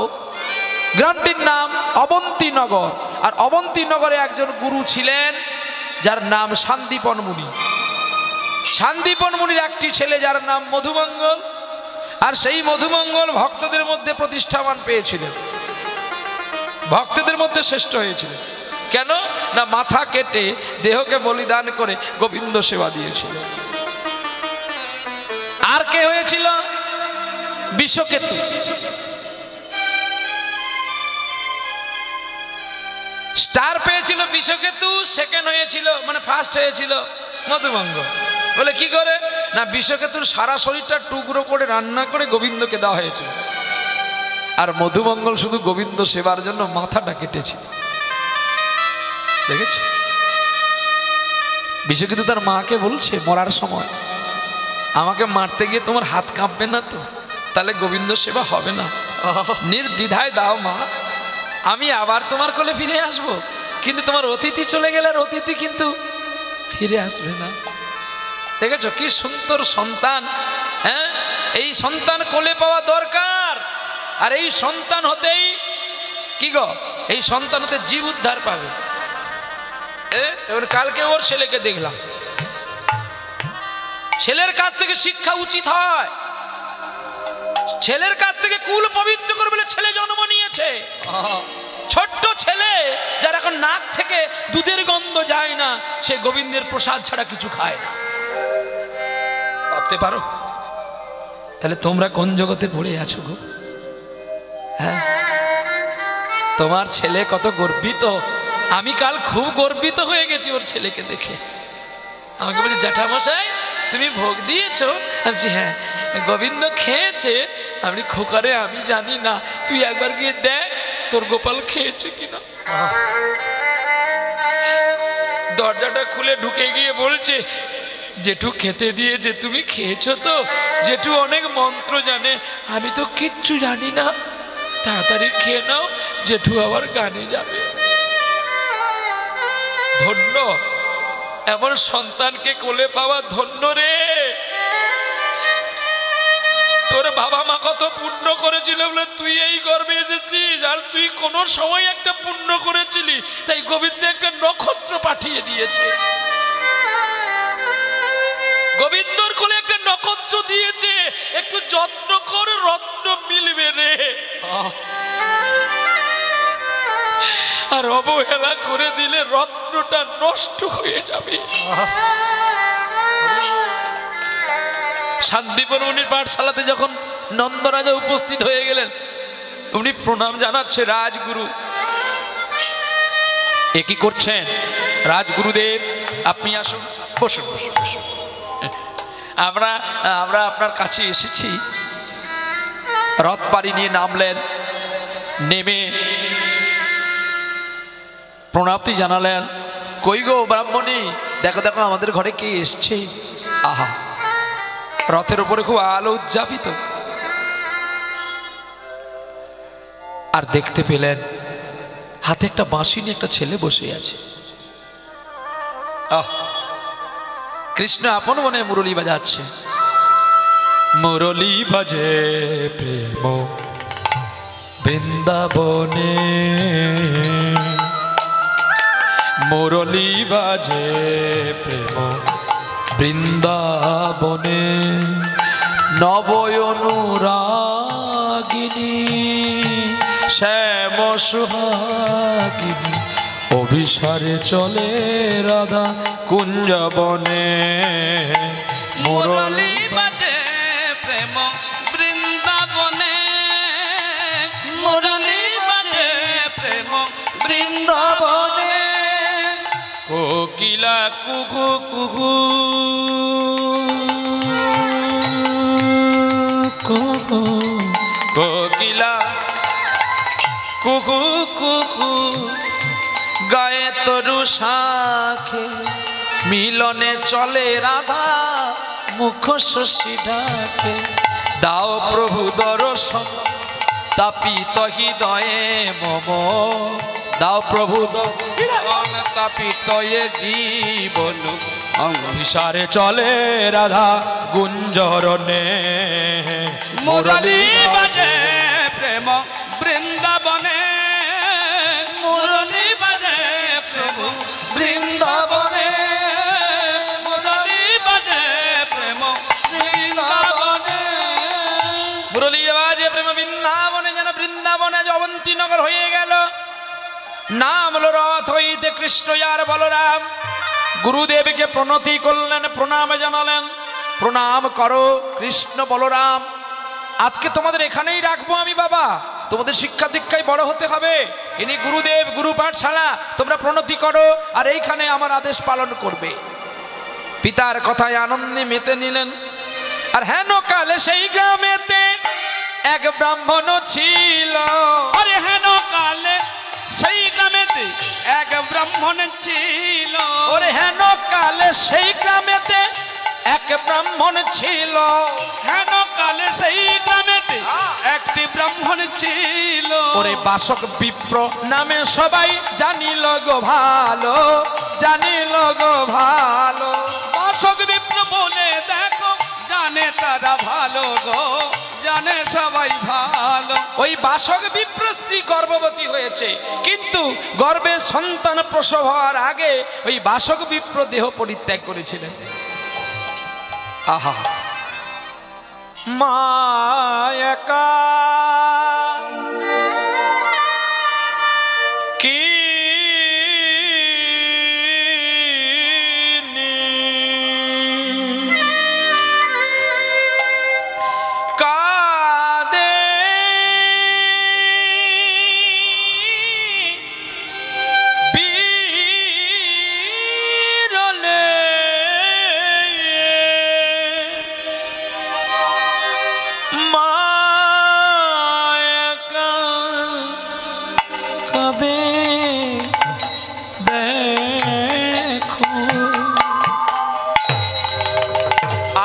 গ্রামটির নাম অবন্তীনগর। আর অবন্তীনগরে একজন গুরু ছিলেন যার নাম শান্তিপন মুনি। শান্তিপন মুনির একটি ছেলে যার নাম মধুমঙ্গল। আর সেই মধুমঙ্গল ভক্তদের মধ্যে প্রতিষ্ঠামান পেয়েছিলেন, ভক্তদের মধ্যে শ্রেষ্ঠ হয়েছিলেন। কেন না মাথা কেটে দেহকে বলিদান করে গোবিন্দ সেবা দিয়েছিল। আর কে হয়েছিল? বিষকেতু। স্টার পেয়েছিল বিষকেতু, সেকেন্ড হয়েছিল মানে ফার্স্ট হয়েছিল মধুমঙ্গল। বলে কি করে না বিষকেতুর সারা শরীরটা টুকরো করে রান্না করে গোবিন্দকে দেওয়া হয়েছিল, আর মধুমঙ্গল শুধু গোবিন্দ সেবার জন্য মাথাটা কেটেছিল। দেখেছ, বিষকেতু তার মাকে বলছে মরার সময়, আমাকে মারতে গিয়ে তোমার হাত কাঁপবে না তো? তাহলে গোবিন্দ সেবা হবে না, নির্দ্বিধায় দাও মা, আমি আবার তোমার কোলে ফিরে আসব। কিন্তু তোমার অতিথি চলে গেলে আর অতিথি কিন্তু ফিরে আসবে না। দেখেছো কি সুন্দর সন্তান। হ্যাঁ, এই সন্তান কোলে পাওয়া দরকার। আর এই সন্তান হতেই কি গো, এই সন্তান হতে জীব উদ্ধার পাবে। এবার কালকে ওর ছেলেকে দেখলাম, ছেলের কাছ থেকে শিক্ষা উচিত হয়, ছেলের কাছ থেকে কুল পবিত্র করে বলে ছেলে জন্ম নিয়েছে। ছোট্ট ছেলে যার এখন নাক থেকে দুধের গন্ধ যায় না, সে গোবিন্দের প্রসাদ ছাড়া কিছু খায় না। ভাবতে পারো তাহলে তোমরা কোন জগতে পড়ে আছো গো? হ্যাঁ, তোমার ছেলে কত গর্বিত। আমি কাল খুব গর্বিত হয়ে গেছি ওর ছেলেকে দেখে। আমাকে বলি জ্যাঠামশাই তুমি ভোগ দিয়েছো? আমি হ্যাঁ। গোবিন্দ খেয়েছে? আমি খোকারে আমি জানি না, তুই একবার গিয়ে দেখ তোর গোপাল খেয়েছে কিনা। দরজাটা খুলে ঢুকে গিয়ে বলছে জেঠু খেতে দিয়েছে, তুমি খেয়েছো তো? জেঠু অনেক মন্ত্র জানে, আমি তো কিচ্ছু জানি না, তাড়াতাড়ি খেয়ে নাও, জেঠু আবার গানে যাবে। ধন্য, এমন সন্তানকে কোলে পাওয়া ধন্য রে। তোর বাবা মা কত পুণ্য করেছিল বলে তুই এই গর্বে এসেছিস, আর তুই কোন সময় একটা পুণ্য করেছিলি, তাই গোবিন্দ একটা নক্ষত্র পাঠিয়ে দিয়েছে। গোবিন্দর কোলে একটা নক্ষত্র দিয়েছে, একটু যত্ন কর, রত্ন মিলবে রে। আর অবহেলা করে দিলে রত্নটা নষ্ট হয়ে যাবে। শান্তিপুর মুনির পাঠশালাতে যখন নন্দরাজা উপস্থিত হয়ে গেলেন, উনি প্রণাম জানাচ্ছে রাজগুরু। এ কি করছেন? রাজগুরুদেব আপনি আসুন, বসুন বসুন বসুন। আমরা আপনার কাছে এসেছি। রথ বাড়ি নিয়ে নামলেন, নেমে প্রণামটি জানালেন। কই গো ব্রাহ্মণী, দেখো দেখো আমাদের ঘরে কে এসছে। আহা, রথের উপরে খুব আলো উজ্জাপিত। আর দেখতে পেলেন হাতে একটা বাঁশি নিয়ে একটা ছেলে বসে আছে। কৃষ্ণ আপন মনে মুরলী বাজাচ্ছে। মুরলী বাজে প্রেম বৃন্দাবনে, মুরলী বাজে প্রেম বৃন্দাবনে, নবয়নুরাগিনী শ্যাম সুহাগিনী, অভিসারে চলে রাধা কুঞ্জবনে। মুরলী বাজে প্রেম বৃন্দাবনে, মুরলী বাজে প্রেম বৃন্দাবনে, কোকিলা কুহু কুহু কুহু, কোকিলা কুহু কুহু গায়ে তরু শাখে, মিলনে চলে রাধা মুখ শশী ডাকে। দাও প্রভু দর্শন তাপিত হৃদয়ে মম, দাও প্রভু তাপিত জীবন, অভিসারে চলে রাধা গুঞ্জরণে। মুরলী বাজে প্রেম বৃন্দাবনে, মুরলী বাজে প্রেম বৃন্দাবনে, মুরলী বাজে প্রেম বৃন্দাবনে, মুরলী বাজে প্রেম বৃন্দাবনে, যেন বৃন্দাবনে অবন্তী নগর হয়ে গেল। নাম হলো রথ হইতে কৃষ্ণ আর বলরাম। গুরুদেবকে প্রণতি করলেন, প্রণাম জানালেন। প্রণাম করো কৃষ্ণ বলরাম, আজকে তোমাদের এখানেই রাখবো আমি বাবা, তোমাদের শিক্ষা দীক্ষায় বড় হতে হবে। ইনি গুরুদেব, গুরু পাঠশালা, তোমরা প্রণতি করো আর এইখানে আমার আদেশ পালন করবে। পিতার কথায় আনন্দে মেতে নিলেন। আর হেন কালে সেই গ্রামেতে এক ব্রাহ্মণ ছিল। আরে হেন কালে সেই গ্রামেতে এক ব্রাহ্মণ ছিল। ওরে হেন কালে সেই গ্রামেতে এক ব্রাহ্মণ ছিল। হেন কালে সেই গ্রামেতে একটি ব্রাহ্মণ ছিল। ওরে বাসক বিপ্র নামে সবাই জানিল গো ভালো, জানিল গো ভালো। বাসক বিপ্র বলে দেখো জানে তারা ভালো গো, জানে সবাই ভালো। ওই বাসক বিপ্র স্ত্রী গর্ভবতী হয়েছে, কিন্তু গর্ভে সন্তান প্রসব হওয়ার আগে ওই বাসক বিপ্র দেহ পরিত্যাগ করেছিলেন। আহা, মায়াকা কি কাদে বিরলে মায়াকা কাদে দেখো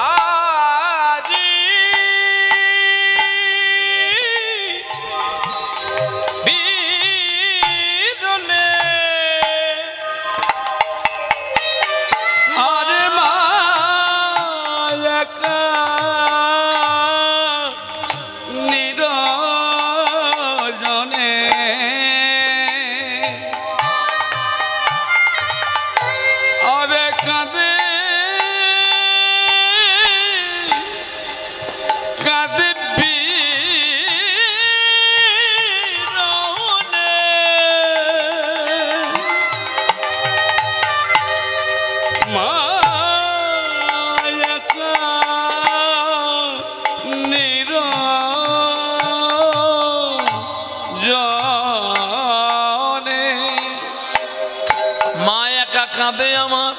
আজি বিরলে। আরে মায়াকা নিরজনে আরে কাঁদে কাঁদে বিরলে। মায়াকা নিরজনে। মায়াকা কাঁদে আমার,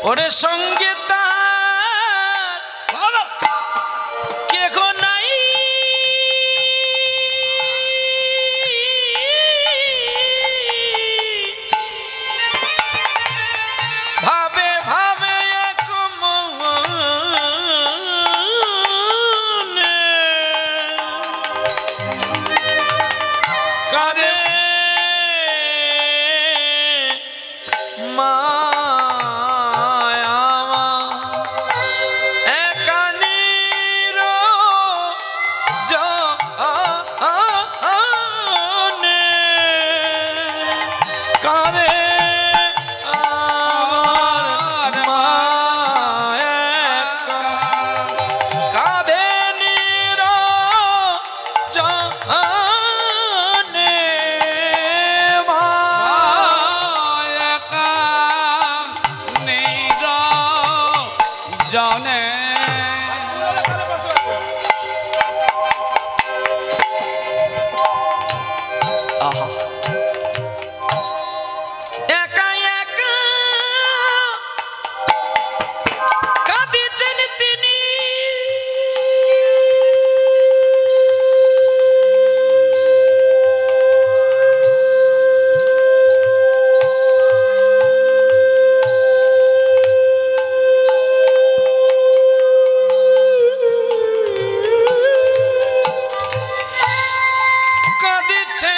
ওরে সঙ্গে তার কে গো নাই। ভাবে ভাবে এক মনে কাঁদে মায়া একানির জনে কাঁদে আমার মায়া কাঁদে নির জনে জানে আহা একা একা কাঁদিছেন তিনি কাঁদিছে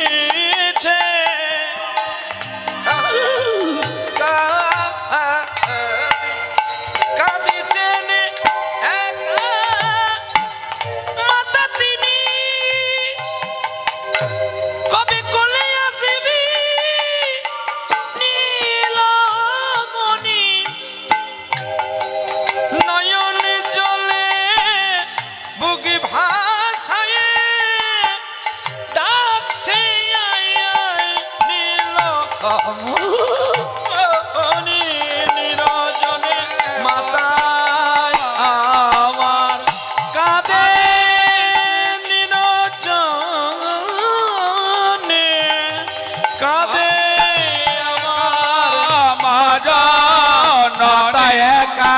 কাঁদিছে কাঁদিছেন একা মাতা তিনি কবে কোলে আসিবি নীলমণি নয়ন জলে বুকে ভাসায় ডাকছে আয় আয় নীলমণি নিরজনে মাতায় আমার কাঁদে নিরজনে কাঁদে আমার নটায় একা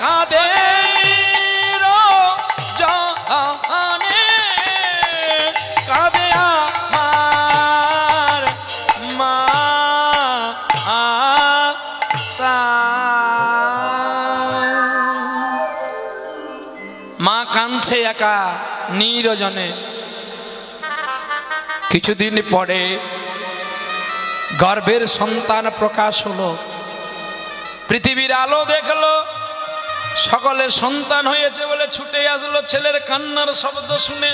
কাঁদে জানে কাঁদে আমার মা মা কাঁদছে একা নিরজনে। কিছুদিন পরে গর্ভের সন্তান প্রকাশ হলো, পৃথিবীর আলো দেখলো, সকলের সন্তান হয়েছে বলে ছুটে আসলো ছেলের কান্নার শব্দ শুনে।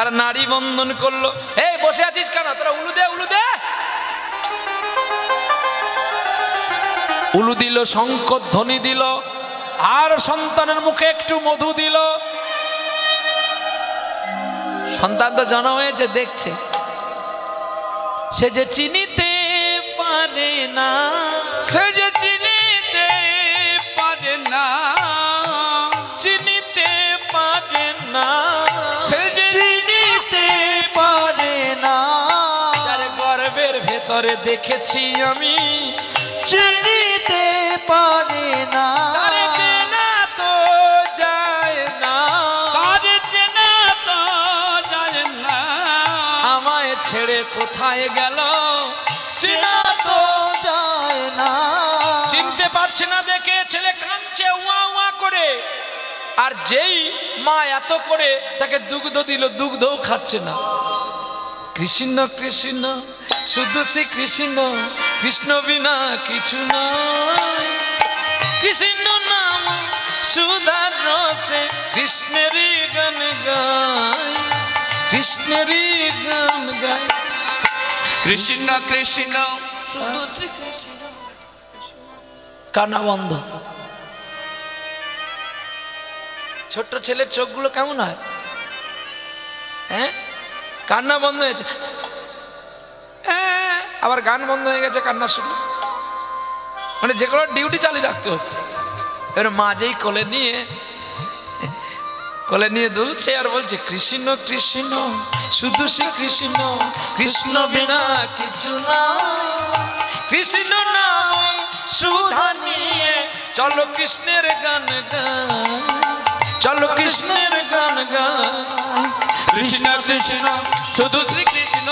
আর নারী বন্ধন করলো, এই বসে আছিস কেন, তোরা উলু দে উলু দে। উলু দিল, শঙ্খ ধ্বনি দিল, আর সন্তানের মুখে একটু মধু দিল। সন্তান তো জন্ম হয়েছে, দেখছে, সে যে চিনিতে পারে না, সে যে চিনিতে পারে না, চিনিতে পারে না, সে যে চিনিতে পারে না, যার গর্ভের ভেতরে দেখেছি আমি, চিনিতে পারে না, তারে চেনা তো যায় না, তারে চেনা তো যায় না, আমায় ছেড়ে কোথায় গেল চেনা তো যায় না, চিনতে পারছে না দেখে ছেলে কাঁদছে ওয়া ওয়া করে। আর যেই মা এত করে তাকে দুগ্ধ দিল, দুগ্ধও খাচ্ছে না। কৃষ্ণ কৃষ্ণ শুধু শ্রী কৃষ্ণ, কৃষ্ণ বিনা কিছু নয়। কৃষ্ণ নাম সুধার রসে কৃষ্ণেরই গান গায়, কৃষ্ণেরই গান গায়। কৃষ্ণ কৃষ্ণ শুধু শ্রী কৃষ্ণ। কান্না বন্ধ। ছোট্ট ছেলের চোখগুলো কেমন হয়, হ্যাঁ? কান্না বন্ধ হয়েছে, আবার গান বন্ধ হয়ে গেছে, কান্না শুরু। মানে যে কোনো ডিউটি চালিয়ে রাখতে হচ্ছে। এবার মা যেই কোলে নিয়ে দুলছে আর বলছে কৃষ্ণ কৃষ্ণ শুধু শ্রী কৃষ্ণ, কৃষ্ণ বিনা কিছু না। কৃষ্ণ নাম সুধা নিয়ে চলো কৃষ্ণের গান গাই, চলো কৃষ্ণের গান গাই। কৃষ্ণ কৃষ্ণ শুধু শ্রী কৃষ্ণ,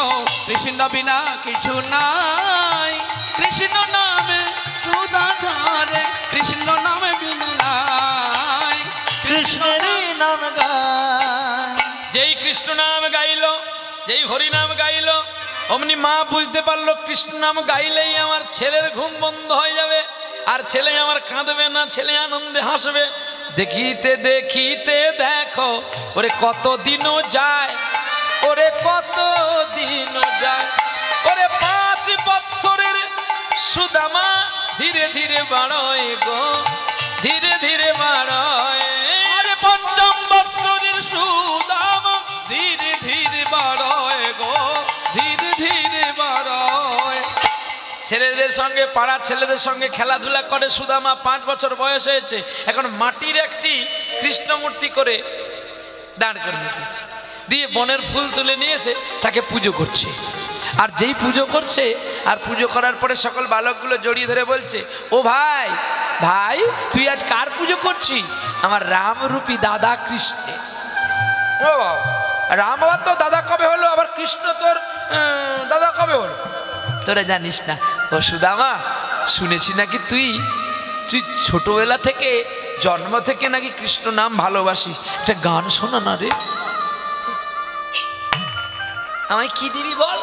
কৃষ্ণ বিনা কিছু নাই। কৃষ্ণ নামে সুধা কৃষ্ণ নাম গাইল, যেই হরি নাম গাইল, অমনি মা বুঝতে পারলো কৃষ্ণ নাম গাইলেই আমার ছেলের ঘুম বন্ধ হয়ে যাবে, আর ছেলে আমার কাঁদবে না, ছেলে আনন্দে হাসবে। দেখিতে দেখিতে দেখো ওরে কত দিনও যায়, ওরে কত দিনও যায়, ওরে 5 বছরের সুদামা ধীরে ধীরে বাড়য় গো, ধীরে ধীরে বাড়য়। আরে 5ম বৎসরের সুদামা ধীরে ধীরে বাড়য় গো, ধীরে ধীরে বাড়য়। ছেলেদের সঙ্গে, পাড়ার ছেলেদের সঙ্গে খেলাধুলা করে সুদামা। 5 বছর বয়স হয়েছে, এখন মাটির একটি কৃষ্ণ মূর্তি করে দাঁড় করে দিয়েছে, দিয়ে বনের ফুল তুলে নিয়ে এসে তাকে পুজো করছে। আর যেই পুজো করছে, আর পুজো করার পরে সকল বালকগুলো জড়িয়ে ধরে বলছে, ও ভাই ভাই তুই আজ কার পুজো করছিস? আমার রামরূপী দাদা কৃষ্ণের। ও বাবা, রাম আবার তো দাদা কবে হলো, আবার কৃষ্ণ তোর দাদা কবে হলো? তোরা জানিস না। ও সুদামা, শুনেছি নাকি তুই তুই ছোটবেলা থেকে, জন্ম থেকে নাকি কৃষ্ণ নাম ভালোবাসিস। একটা গান শোনা না রে, আমায় কি দিবি বল,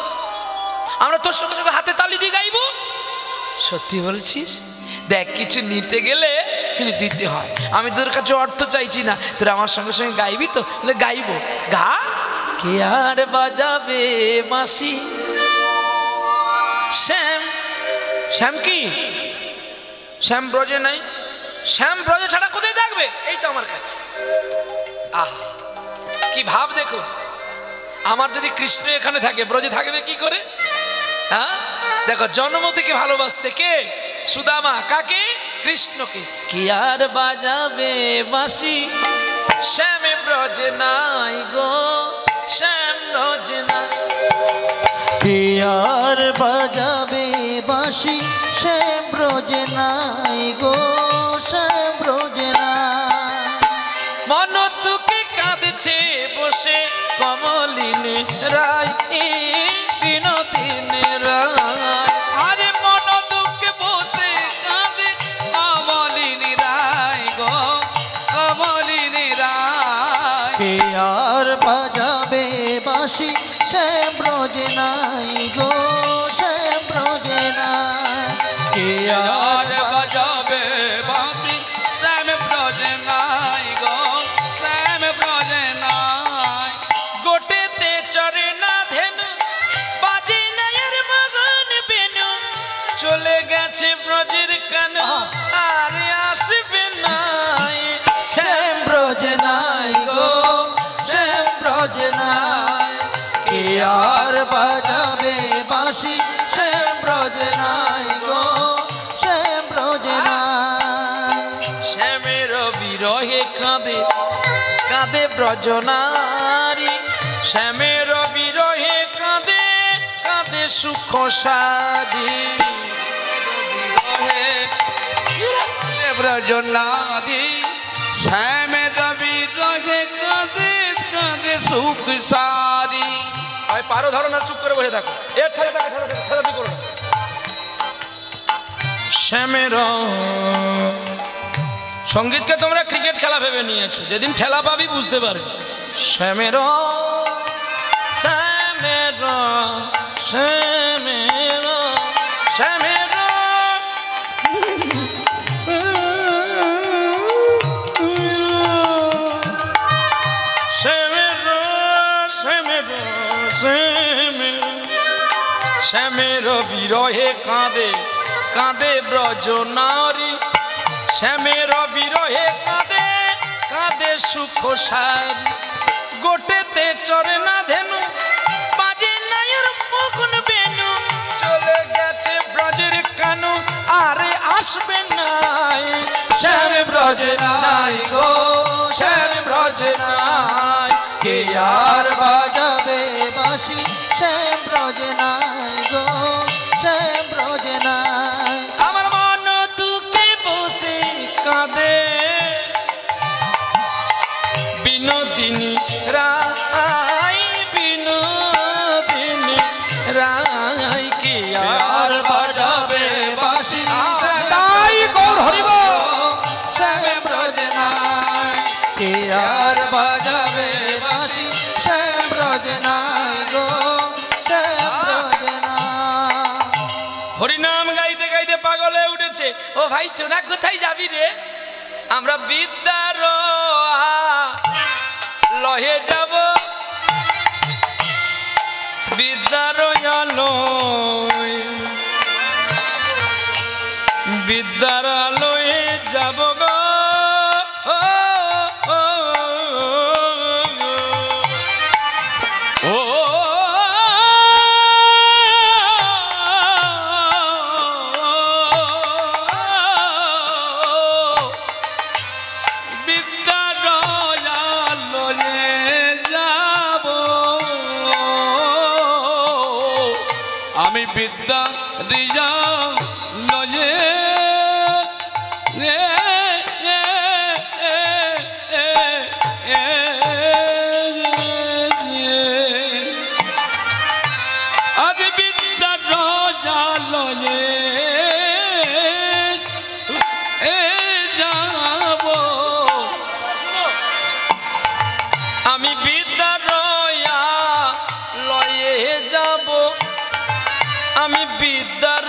আমরা তোর সঙ্গে সঙ্গে হাতে তালি দিয়ে গাইবো। সত্যি বলছিস? দেখ, কিছু নিতে গেলে কিছু দিতে হয়। আমি তোর কাছে অর্থ চাইছি না, তোরা আমার সঙ্গে সঙ্গে গাইবি তো? তাহলে গাইবো। গা। কে আর বাজাবে মাসি? শ্যাম। শ্যাম কি? শ্যাম ব্রজে নাই। শ্যাম ব্রজে ছাড়া কোথায় থাকবে? এই তো আমার কাছে। আহ, কি ভাব দেখো, আমার যদি কৃষ্ণ এখানে থাকে, ব্রজে থাকবে কি করে? হ্যাঁ, দেখো জন্ম থেকে ভালোবাসছে কে? সুদামা। কাকে? কৃষ্ণকে। কি আর বাজাবে বাঁশি, শ্যাম ব্রজে নাই গো, শ্যাম ব্রজে নাই। কে আর বাজাবে বাঁশি, শ্যাম ব্রজে নাই গো, শ্যাম ব্রজে নাই। মন তুকে কাঁদছে বসে কমলিনী রায়, বিনোদিনী রায়। আরে মন দুঃখে বসে কাঁদে কমলিনী রায় গো, কমলিনী রায়। কে আর বাজাবে বাঁশি, শ্যাম ব্রজে নাই গো, শ্যাম ব্রজে নাই। কে আর আর বাজাবে বাঁশি, শ্যাম ব্রজে নাই গো, শ্যাম ব্রজে নাই। গোটেতে চরে না ধেনু, বাজে না এর মগন বেনু, চলে গেছে ব্রজের কান, আর আসবে না। শ্যাম ব্রজে নাই গো, শ্যাম ব্রজে নাই। কে আর বাজাবে বাঁশি, শ্যাম ব্রজে নাই গো, শ্যাম ব্রজে নাই। শ্যামের বিরহে কাঁদে কাঁদে ব্রজনারী, শ্যামের বিরহে কাঁদে কাঁদে সুখ সারি। ব্রজনাদি শ্যামে রবি রহে কাঁদে কাঁদে সুখ সারি। ভাই পারো ধরো না, চুপ করে বসে থাকো। এর ঠেলে থাকো, ঠেলাঠেলি করো না। শ্যামের সঙ্গীতকে তোমরা ক্রিকেট খেলা ভেবে নিয়েছো, যেদিন ঠেলা পাবি বুঝতে পারবি। শ্যামের শ্যামের শ্যামের শ্যামের শ্যামের বিরহে কাঁদে কাঁদে ব্রজনারী, শ্যামের বিরহে কাঁদে কাঁদে সুখ সারি। গোটেতে চরে না ধেনু, বাজে না এর মগন বেনু, চলে গেছে ব্রজের কানু, আরে আসবে নাই। শ্যাম ব্রজে নাই গো, শ্যাম ব্রজে নাই। কে আর বাজাবে বাঁশি, শ্যাম ব্রজে নাই গো, শ্যাম ব্রজে নাই। আমার মন দুঃখে বসে কাঁদে বিনোদিনী রায়, বিনোদিনী রায়। কে আর বাজাবে বাঁশি, তাই গৌর হরিব। শ্যাম ব্রজে নাই। কে আর বাজাবে বাঁশি, শ্যাম বলছে, ও ভাই তোরা কোথায় যাবি রে? আমরা বিদ্যার লহে যাব, বিদ্যার আলোয়, বিদ্যার আলোয় যাব গো। ও বিদ্যালয়ে যাব, আমি বিদ্যা রিয়া লয়ে আজ বিদ্যা রজালয়ে যাব, আমি বিদ্যার লয়ে যাব, আমি বিদ্যার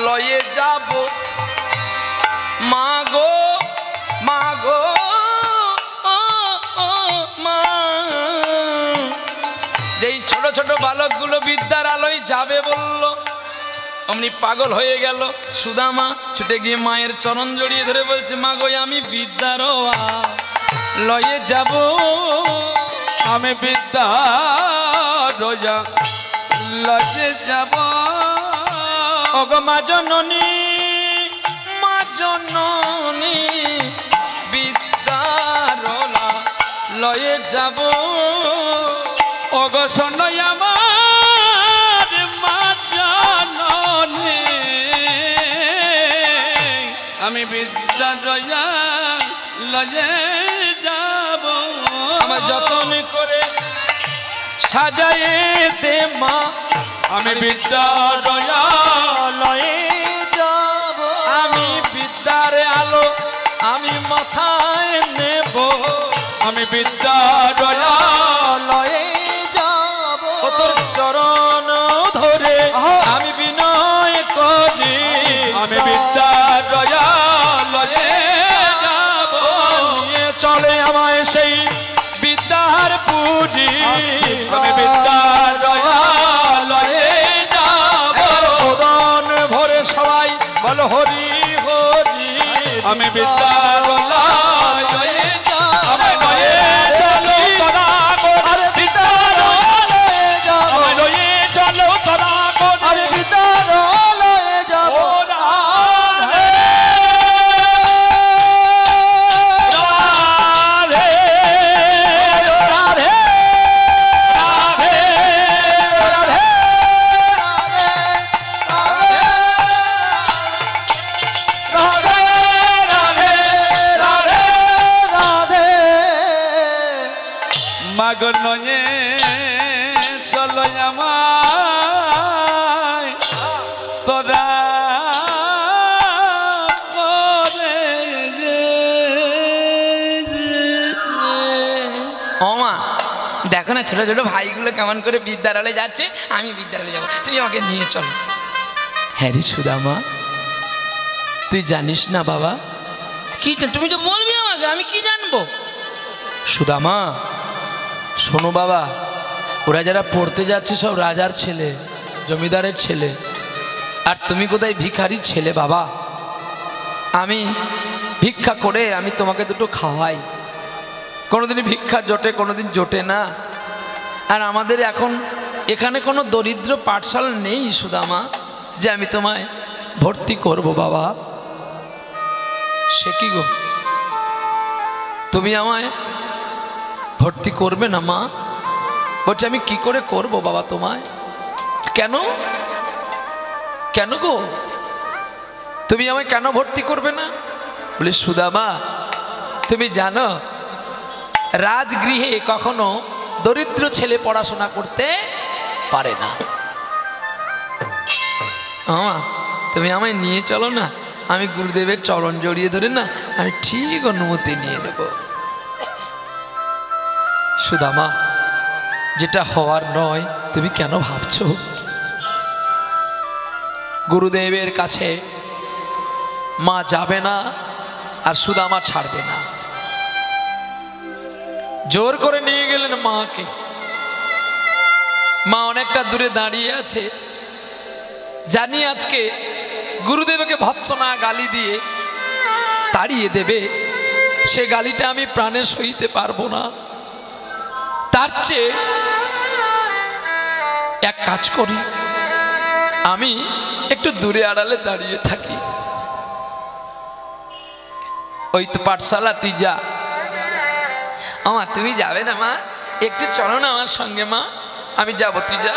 লয়ে যাব। মা গো মা গো মা, যেই ছোট ছোট বালকগুলো বিদ্যার আলোয় যাবে বলল, অমনি পাগল হয়ে গেল সুদামা। ছুটে গিয়ে মায়ের চরণ জড়িয়ে ধরে বলছে, মা গো আমি বিদ্যার লয়ে যাব, আমি বিদ্যা রোজা লয়ে যাব। ওগো মা জননী, মা জননী, বিদ্যার লয়ে যাব। ওগো শোনই আমার মা জাননী, আমি বিদ্যা রোজা লয়ে যাব। আমার যতন করে সাজায়ে দে মা, আমি বিদ্যা রোজা লয়ে যাব, আমি বিদ্যার আলো আমি মাথায় নেব, আমি বিদ্যা রোজা লয়ে যাব, ও তোর চরণ ধরে আমি বিনয় করি, আমি বিদ্যা রোজা লয়ে যাব। নিয়ে চলে আমায় সেই বিদ্যার পুরী, আমি বিদ্যা রোজা লয়ে যাব। উদন ভরে সবাই বল হরি হরি, আমি বিদ্যা রোজা লয়ে যাব। আমি লয়ে চলো তোরা আরে বিদ্যার লয়ে যাব, আমি লয়ে চলো তোরা আরে বিদ্যার লয়ে যাব, রাধে রাধে রাধে রাধে রাধে রাধে রাধে রাধে রাধে। মাগো নয়ে চলো আমায় তোরা করে ও মা দেখো না ছোট ছোট ভাইগুলো কেমন করে বিদ্যালয়ে যাচ্ছে, আমি বিদ্যালয়ে যাব, তুমি আমাকে নিয়ে চলো। হ্যাঁ রে সুদামা, তুই জানিস না বাবা কি, তুমি তো বলবি আমাকে, আমি কি জানবো? সুদামা শোনো বাবা, ওরা যারা পড়তে যাচ্ছে সব রাজার ছেলে, জমিদারের ছেলে, আর তুমি কোথায় ভিখারির ছেলে বাবা। আমি ভিক্ষা করে আমি তোমাকে দুটো খাওয়াই, কোনোদিনই ভিক্ষা জোটে কোনোদিন জোটে না। আর আমাদের এখন এখানে কোনো দরিদ্র পাঠশালা নেই সুদামা যে আমি তোমায় ভর্তি করব বাবা। সে কি গো, তুমি আমায় ভর্তি করবে না মা? বলছে আমি কি করে করব বাবা তোমায়? কেন কেন গো, তুমি আমায় কেন ভর্তি করবে না? বলে সুদামা তুমি জানো রাজগৃহে কখনো দরিদ্র ছেলে পড়াশোনা করতে পারে না। তুমি আমায় নিয়ে চলো না, আমি গুরুদেবের চরণ জড়িয়ে ধরে না আমি ঠিক অনুমতি নিয়ে নেব। সুদামা যেটা হওয়ার নয় তুমি কেন ভাবছো? গুরুদেবের কাছে মা যাবে না আর সুদামা ছাড়বে না। জোর করে নিয়ে গেলেন মাকে। মা অনেকটা দূরে দাঁড়িয়ে আছে, জানি আজকে গুরুদেবকে ভৎসনা গালি দিয়ে তাড়িয়ে দেবে, সে গালিটা আমি প্রাণে সইতে পারবো না। তার চেয়ে এক কাজ করি, আমি একটু দূরে আড়ালে দাঁড়িয়ে থাকি। ওই তো পাঠশালা, তুই যা। আমা তুমি যাবে না মা? একটু চলো না আমার সঙ্গে মা, আমি যাবো, তুই যা।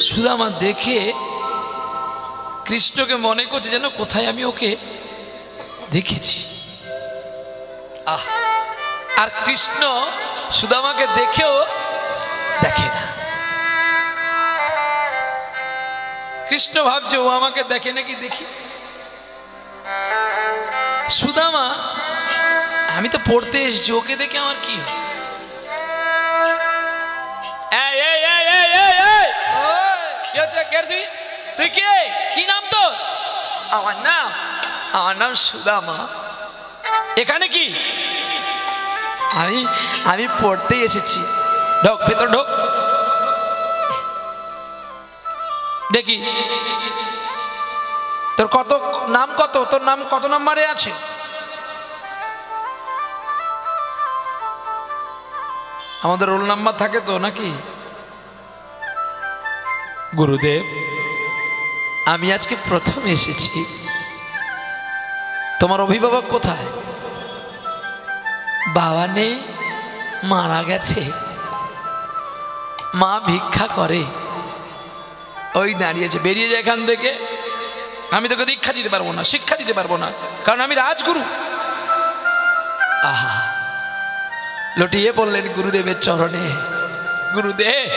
সুদামা দেখে কৃষ্ণকে মনে করছে যেন কোথায় আমি ওকে দেখেছি। আহ, আর কৃষ্ণ সুদামাকে দেখেও দেখে না। কৃষ্ণ ভাবছে ও আমাকে দেখে নাকি দেখি। সুদামা, আমি তো পড়তে এসেছি, ওকে দেখে আমার কি? তুই কে? কি নাম তোর? আমার নাম সুদামা। এখানে কি? আমি পড়তে এসেছি। ঢোক, ভেতর ঢোক। দেখি তোর কত নাম, কত তোর নাম কত নম্বরে আছে? আমাদের রোল নাম্বার থাকে তো নাকি? গুরুদেব, আমি আজকে প্রথম এসেছি। তোমার অভিভাবক কোথায়? বাবা নেই, মারা গেছে। মা ভিক্ষা করে, ওই দাঁড়িয়েছে। বেরিয়ে যায় এখান থেকে। আমি তোকে দীক্ষা দিতে পারবো না, শিক্ষা দিতে পারবো না, কারণ আমি রাজগুরু। আহা, লটিয়ে পড়লেন গুরুদেবের চরণে। গুরুদেব,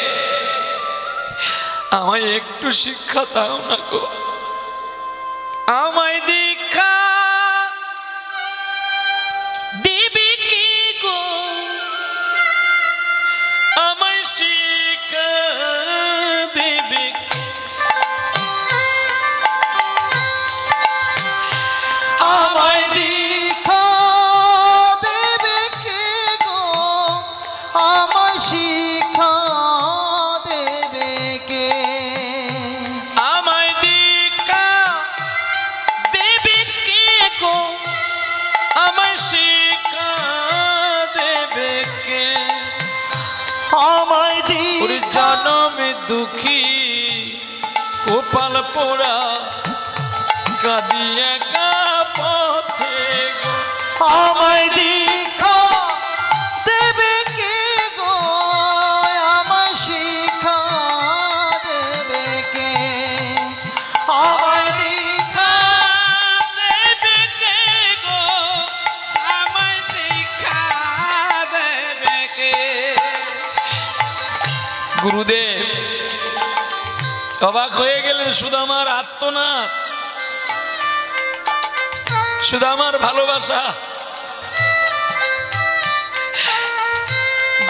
আমায় একটু শিক্ষা দাও না গো, আমায় দীক্ষা দিবি কি গো, আমায় শিক্ষা দিবি। আমায় দীক্ষা দেবে কে গো, আমায় শিক্ষা দেবে কে? আমায় দীক্ষা দেবে কে গো, আমায় শিক্ষা দেবে কে? আমায় ওরে দীক্ষা জনমে দুঃখী কপাল পোড়া, কাঁদি একা পথে গো। আমায় দীক্ষা দেবে কে গো, আমায় শিক্ষা দেবে কে? আমায় দীক্ষা দেবে কে গো, আমায় শিক্ষা দেবে কে? গুরুদেব অবাক হয়ে গেলেন। সুদামার আত্মনাদ, সুদামার ভালোবাসা।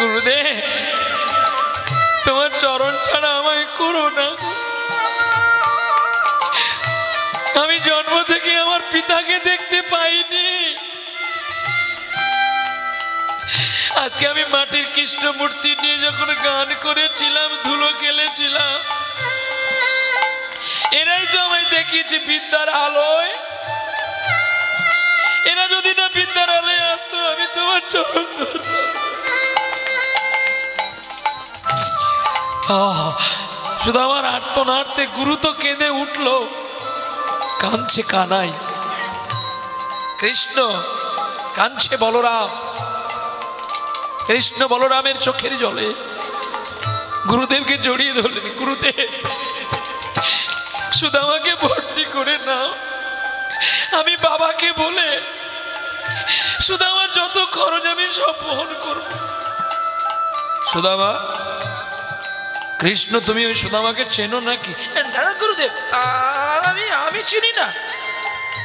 গুরুদেব, তোমার চরণ ছাড়া আমায় করো না। আমি জন্ম থেকে আমার পিতাকে দেখতে পাইনি। আজকে আমি মাটির কৃষ্ণ মূর্তি নিয়ে যখন গান করেছিলাম, ধুলো খেলেছিলাম, এরাই তো আমায় দেখিয়েছে বিদ্যার আলোয়। এরা যদি না বিদ্যার আলোয় আসতো, আমি তোমার চরণ ধরতাম। শুধু আমার আর্তনার্থে গুরু তো কেঁদে উঠল, কাঁদছে কানাই, কৃষ্ণ কাঁদছে বলরাম, কৃষ্ণ বলরামের চোখের জলে গুরুদেবকে জড়িয়ে ধরলেন। গুরুদেব, সুদামাকে ভর্তি করে নাও, আমি বাবাকে বলে সুদামার যত খরচ আমি সব বহন করব। সুদামা, কৃষ্ণ তুমি ওই সুদামাকে চেনো নাকি? না গুরুদেব, আমি চিনি না।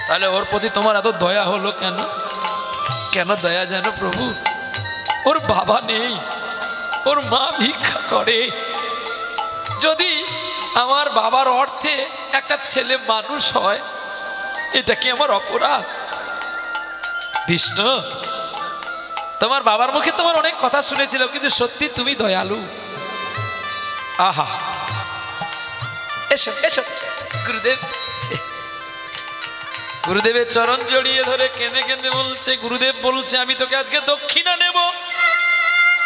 তাহলে ওর প্রতি তোমার এত দয়া হলো কেন? কেন দয়া জানো প্রভু? ওর বাবা নেই, ওর মা ভিক্ষা করে, যদি আমার বাবার অর্থে একটা ছেলে মানুষ হয়, এটা কি আমার অপরাধ? বিষ্ণু, তোমার বাবার মুখে তোমার অনেক কথা শুনেছিলাম, কিন্তু সত্যি তুমি দয়ালু। আহা, এসো এসো গুরুদেব। গুরুদেবের চরণ জড়িয়ে ধরে কেঁদে কেঁদে বলছে, গুরুদেব বলছে আমি তোকে আজকে দক্ষিণা নেব।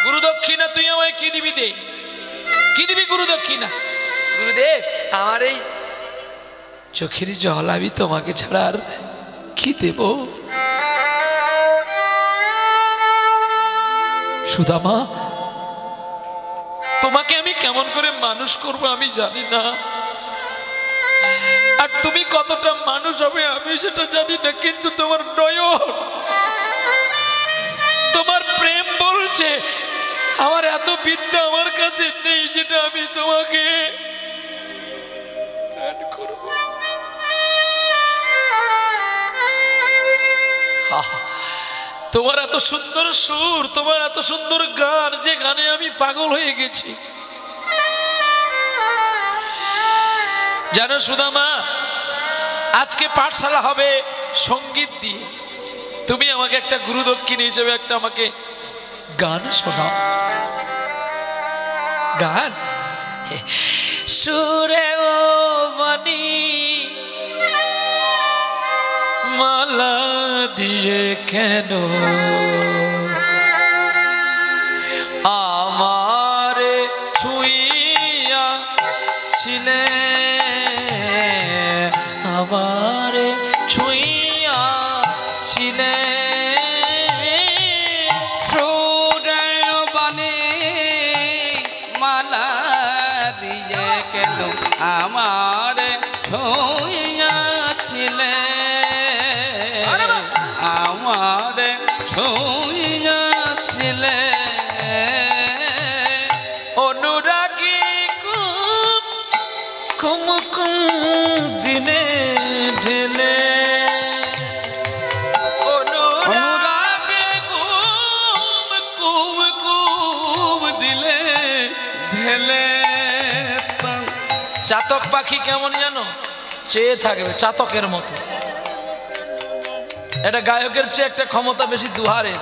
গুরু দক্ষিণা তুই আমায় কি দিবি? দে, কি দিবি গুরু দক্ষিণা? গুরুদেব, আমার এই চোখের জল আমি তোমাকে ছাড়া আর কি দেব? সুদামা, তোমাকে আমি কেমন করে মানুষ করব আমি জানি না, আর তুমি কতটা মানুষ হবে আমি সেটা জানি না, কিন্তু তোমার নয়ন, তোমার প্রেম বলছে আমার এত বিদ্যা আমার কাছে নেই যেটা আমি তোমাকে দান করব। তোমার এত সুন্দর সুর, তোমার এত সুন্দর গান, যে গানে আমি পাগল হয়ে গেছি। জানো সুদামা, আজকে পাঠশালা হবে সঙ্গীত দিয়ে, তুমি আমাকে একটা গুরু দক্ষিণা হিসেবে একটা আমাকে গান শোনাও। গান? সুরে ও বাণী মালা দিয়ে কেন আমারে ছুঁইয়া ছিলে, আমারে ছুঁইয়া ছিলে। সুরে বাণী মালা দিয়ে কেন আমার ছুঁইয়াছিলে, আমার ছুঁইয়াছিলে। অনুরাগী কুম কুম দিনে ঢেলে, অনুরাগে কুম কুম কুম দিলে ঢেলে। চাতক পাখি কেমন জানো? চেয়ে থাকবে চাতকের মতো। এটা গায়কের চেয়ে একটা ক্ষমতা বেশি দুহারের।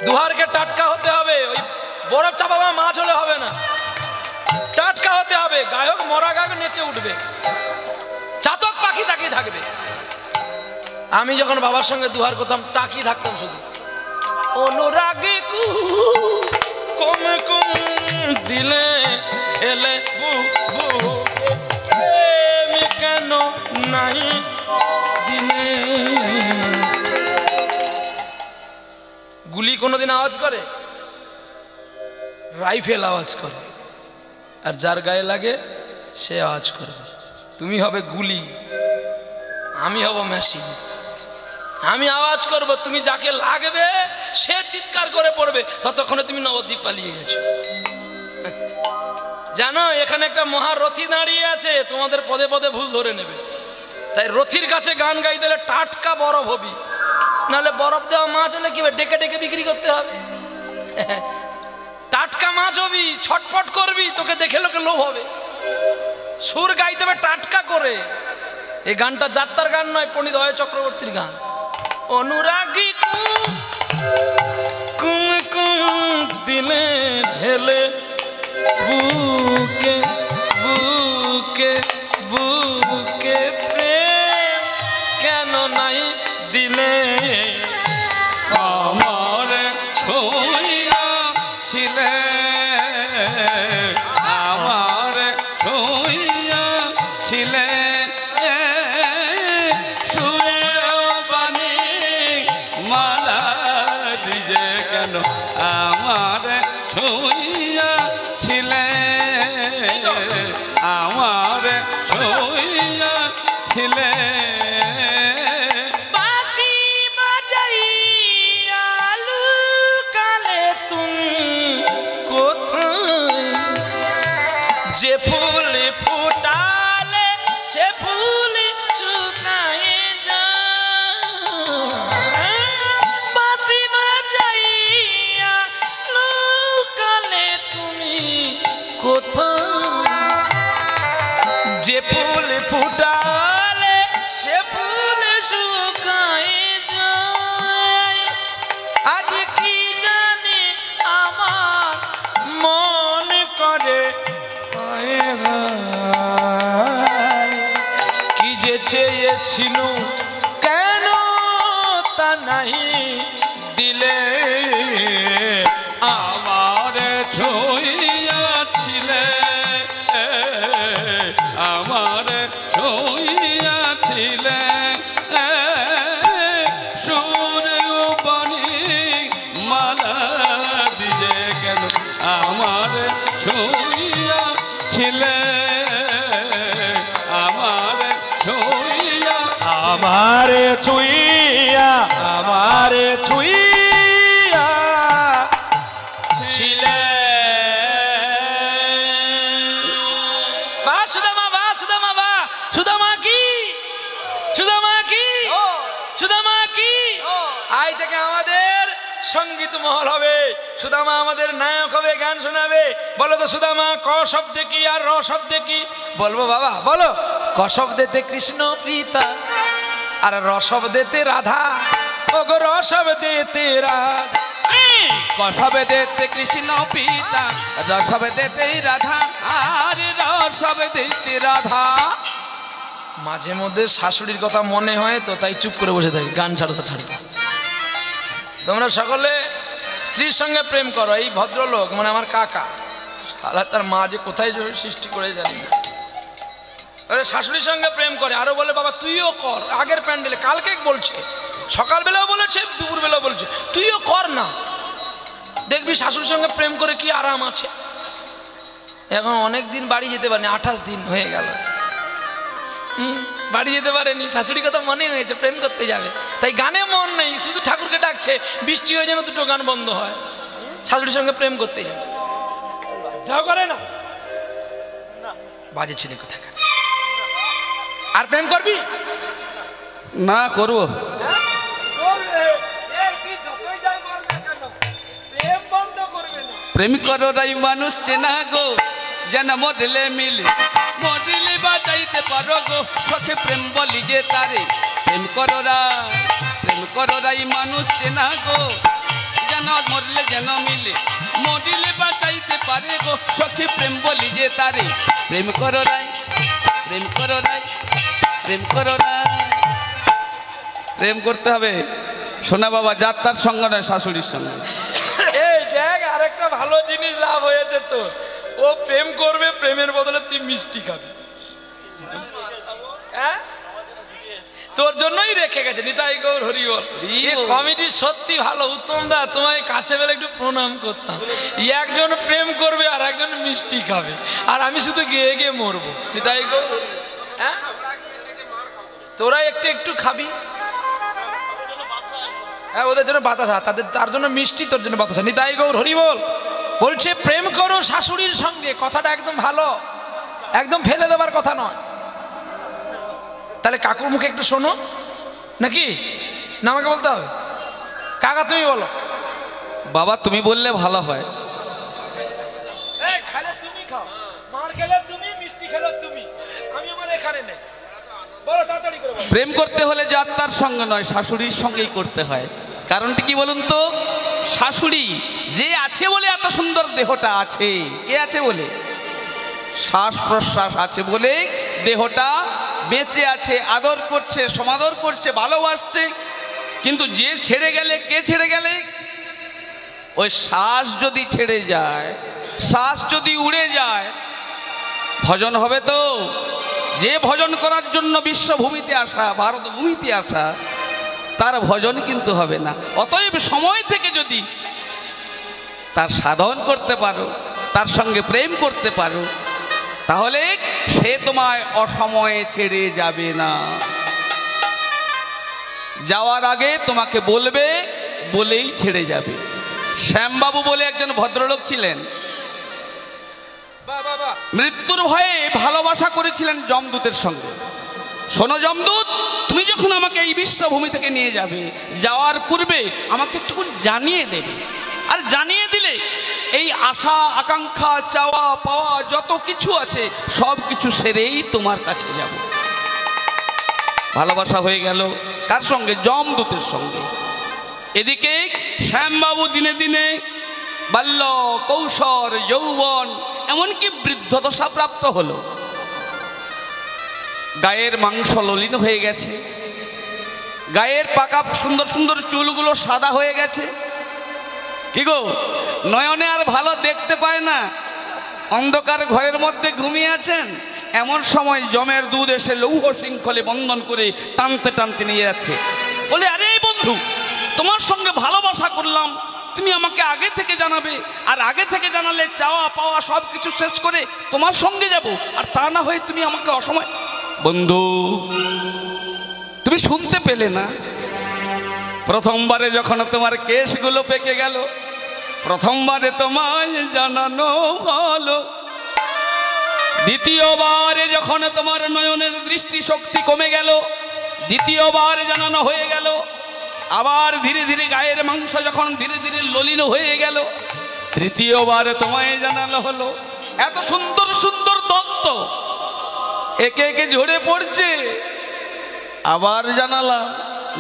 দুহারকে টাটকা হতে হবে, ওই বরফ চাপা মাছ হলে হবে না, টাটকা হতে হবে। গায়ক মরা গায়ক নেচে উঠবে, চাতক পাখি তাকিয়ে থাকবে। আমি যখন বাবার সঙ্গে দুহার করতাম তাকিয়ে থাকতাম শুধু। অনুরাগে কম কম দিলে ঢেলে বু বু কেন নাই দিলে। গুলি কোনোদিন আওয়াজ করে? রাইফেল আওয়াজ করে, আর যার গায়ে লাগে সে আওয়াজ করবে। তুমি হবে গুলি, আমি হব মেশিন। আমি আওয়াজ করব, তুমি যাকে লাগবে সে চিৎকার করে পড়বে, ততক্ষণে তুমি নবদ্বীপ পালিয়ে গেছো। জানো এখানে একটা মহারথী দাঁড়িয়ে আছে, তোমাদের পদে পদে ভুল ধরে নেবে। তাই রথীর কাছে গান গাইতে হলে টাটকা বরফ হবি, নাহলে বরফ দেওয়া মাছ হলে কি ডেকে ডেকে বিক্রি করতে হবে। টাটকা মাছ হবি, ছটফট করবি, তোকে দেখে লোকে লোভ হবে। সুর গাইতে হবে টাটকা করে। এই গানটা যাত্রার গান নয়, পণ্ডিত অভয় চক্রবর্তীর গান। অনুরাগী কুম কুম দিলে ঢেলে বুকে বুকে বুকে প্রেম কেন নাই দিলে। আমার ছুঁইয়াছিলে, আমার ছুঁইয়াছিলে। সুরে বাণী মালা দিয়ে কেন আমার ছুঁইয়াছিলে, আমার ছুঁইয়াছিলে। বাঁশি বাজাইয়া লুকালে তুমি কোথায়, যে ফুল ফুটালে সে ফুল শুকায় যায়। বাঁশি বাজাইয়া লুকালে তুমি কোথায়, যে ফুল ফুটালে সে ফুল শুকায় যায়, আজ কি জানি আমার মন করে হায় হায়, কি যে চেয়েছিল কেন তা নাই দিলে, আমার ছুঁইয়াছিলে, আমার ছুঁইয়াছিলে, সূর্যবনি মালা দিয়ে কেন আমার ছুঁইয়াছিলে, আমার ছুঁইয়া, আমারে ছুঁইয়া, আমারে ছুঁইয়া ছিলে। বা সুদামা, বা সুদামা, বা সুদামা কি, সুদামা কি, সুদামা কি। আজ থেকে আমাদের সঙ্গীত মহল হবে, সুদামা আমাদের নায়ক হবে, গান শোনাবে। বলো তো সুদামা ক শব্দে কি আর র শব্দে কি? বলবো বাবা, বলো। ক শব্দেতে কৃষ্ণ প্রীতা, আর র শব্দেতে রাধা, ও গো র শব্দেতে রাধা। কসবে দেতে কৃষ্ণ পিতা, রসবে দেতে রাধা, আর রসবে দেতে রাধা। মাঝে মধ্যে শাশুড়ির কথা মনে হয় তো তাই চুপ করে বসে থাকি, গান ছাড়তে ছাড়তে। তোমরা সকলে স্ত্রীর সঙ্গে প্রেম করো। এই ভদ্রলোক মানে আমার কাকা, শালা তার মা যে কোথায় সৃষ্টি করে জানি না, শাশুড়ির সঙ্গে প্রেম করে। আরো বলে বাবা তুইও কর, আগের প্যান্ডেলে কালকে বলছে, সকালবেলাও বলেছে, দুপুরবেলাও বলছে তুইও কর না, দেখবি শাশুড়ির সঙ্গে প্রেম করে কি আরাম আছে। এখন অনেক দিন বাড়ি যেতে পারেনি, 28 দিন হয়ে গেল বাড়ি যেতে পারেনি। শাশুড়ির কথা মনে হয়েছে প্রেম করতে যাবে, তাই গানে মন নেই, শুধু ঠাকুরকে ডাকছে। বৃষ্টি হয়ে যেন দুটো গান বন্ধ হয়, শাশুড়ির সঙ্গে প্রেম করতে যাবে। যাও করে না, বাজে ছেলে কোথায়। আর প্রেম করবি না করবো, প্রেম করো রাই মানুষ চেনা গো, যেন মডেলে মিলে মডেলে বাজাইতে পারো গো, সখে প্রেম বলি যে তারে। প্রেম করো রাই মানুষ চেনা গো, যেন মডেলে যেন মিলে মডেলে বাজাইতে পারে গো, সখে প্রেম বলি যে তারে। প্রেম করো রাই, প্রেম করো রাই, প্রেম করো রাই। প্রেম করতে হবে সোনা বাবা, যাত্রার সঙ্গে নয়, শাশুড়ির সঙ্গে। এই দেখ আরেকটা ভালো জিনিস লাভ হয়েছে তো, ও প্রেম করবে, প্রেমের বদলে তুই মিষ্টি খাবি। হ্যাঁ তোর জন্যই রেখে গেছে। নিতাই গৌর হরি বল। এই কমিটি সত্যি ভালো, উত্তম দা তোমায় কাছে বেলে একটু প্রণাম করতাম। একজন প্রেম করবে আর একজন মিষ্টি খাবে, আর আমি শুধু গিয়ে গিয়ে মরবো। নিতাই গৌর, হ্যাঁ তোরা একটু একটু খাবি, হ্যাঁ ওদের জন্য বাতাসা, তার জন্য মিষ্টি, তোর জন্য বাতাসা। নিতাই গৌর হরি বল। বলছে প্রেম করো শাশুড়ির সঙ্গে, কথাটা একদম ভালো, একদম ফেলে দেবার কথা নয়। তাহলে কাকুর মুখে একটু শোনো নাকি, না আমাকে বলতে হবে? কাকা তুমি বলো। বাবা তুমি বললে ভালো হয়। খেলে তুমি খাও, মার খেলে তুমি, মিষ্টি খেলে তুমি, আমি আমার এখানে নেই। বলো তাড়াতাড়ি করে বলো। প্রেম করতে হলে যাত্রার সঙ্গে নয়, শাশুড়ির সঙ্গেই করতে হয়। কারণটি কি বলুন তো? শাশুড়ি যে আছে বলে এত সুন্দর দেহটা আছে, কে আছে বলে? শ্বাস প্রশ্বাস আছে বলে দেহটা বেঁচে আছে, আদর করছে, সমাদর করছে, ভালোবাসছে। কিন্তু যে ছেড়ে গেলে, কে ছেড়ে গেলে? ওই শ্বাস যদি ছেড়ে যায়, শ্বাস যদি উড়ে যায়, ভজন হবে তো? যে ভজন করার জন্য বিশ্বভূমিতে আসা, ভারত ভূমিতে আসা, তার ভজন কিন্তু হবে না। অতএব সময় থেকে যদি তার সাধন করতে পারো, তার সঙ্গে প্রেম করতে পারো, তাহলে সে তোমায় অসময়ে ছেড়ে যাবে না। যাওয়ার আগে তোমাকে বলবে, বলেই ছেড়ে যাবে। শ্যামবাবু বলে একজন ভদ্রলোক ছিলেন, মৃত্যুর ভয়ে ভালোবাসা করেছিলেন যমদূতের সঙ্গে। শোনো যমদূত, তুমি যখন আমাকে এই বিশ্বভূমি থেকে নিয়ে যাবে, যাওয়ার পূর্বে আমাকে একটু জানিয়ে দেবে। আর জানিয়ে দিলে এই আশা আকাঙ্ক্ষা চাওয়া পাওয়া যত কিছু আছে সব কিছু সেরেই তোমার কাছে যাব। ভালোবাসা হয়ে গেল কার সঙ্গে? যমদূতের সঙ্গে। এদিকে শ্যামবাবু দিনে দিনে বাল্য কৌশল যৌবন এমনকি বৃদ্ধদশা প্রাপ্ত হলো। গায়ের মাংস ললিন হয়ে গেছে, গায়ের পাকা সুন্দর সুন্দর চুলগুলো সাদা হয়ে গেছে। কি গো, নয়নে আর ভালো দেখতে পায় না, অন্ধকার ঘরের মধ্যে ঘুমিয়ে আছেন। এমন সময় যমের দুধ এসে লৌহ শৃঙ্খলে বন্ধন করে টানতে টানতে নিয়ে যাচ্ছে। বলে, আরে বন্ধু, তোমার সঙ্গে ভালোবাসা করলাম, তুমি আমাকে আগে থেকে জানাবে, আর আগে থেকে জানালে চাওয়া পাওয়া সব কিছু শেষ করে তোমার সঙ্গে যাব, আর তা না হয়ে তুমি আমাকে অসময়। বন্ধু, তুমি শুনতে পেলে না? প্রথমবারে যখন তোমার কেশগুলো পেকে গেল, প্রথমবারে তোমায় জানানো হলো, দ্বিতীয়বারে যখন তোমার নয়নের দৃষ্টিশক্তি কমে গেল, দ্বিতীয়বার জানানো হয়ে গেল, আবার ধীরে ধীরে গায়ের মাংস যখন ধীরে ধীরে ললিন হয়ে গেল, তৃতীয়বারে তোমায় জানানো হলো। এত সুন্দর সুন্দর দন্ত একে একে ঝরে পড়ছে, আবার জানালাম।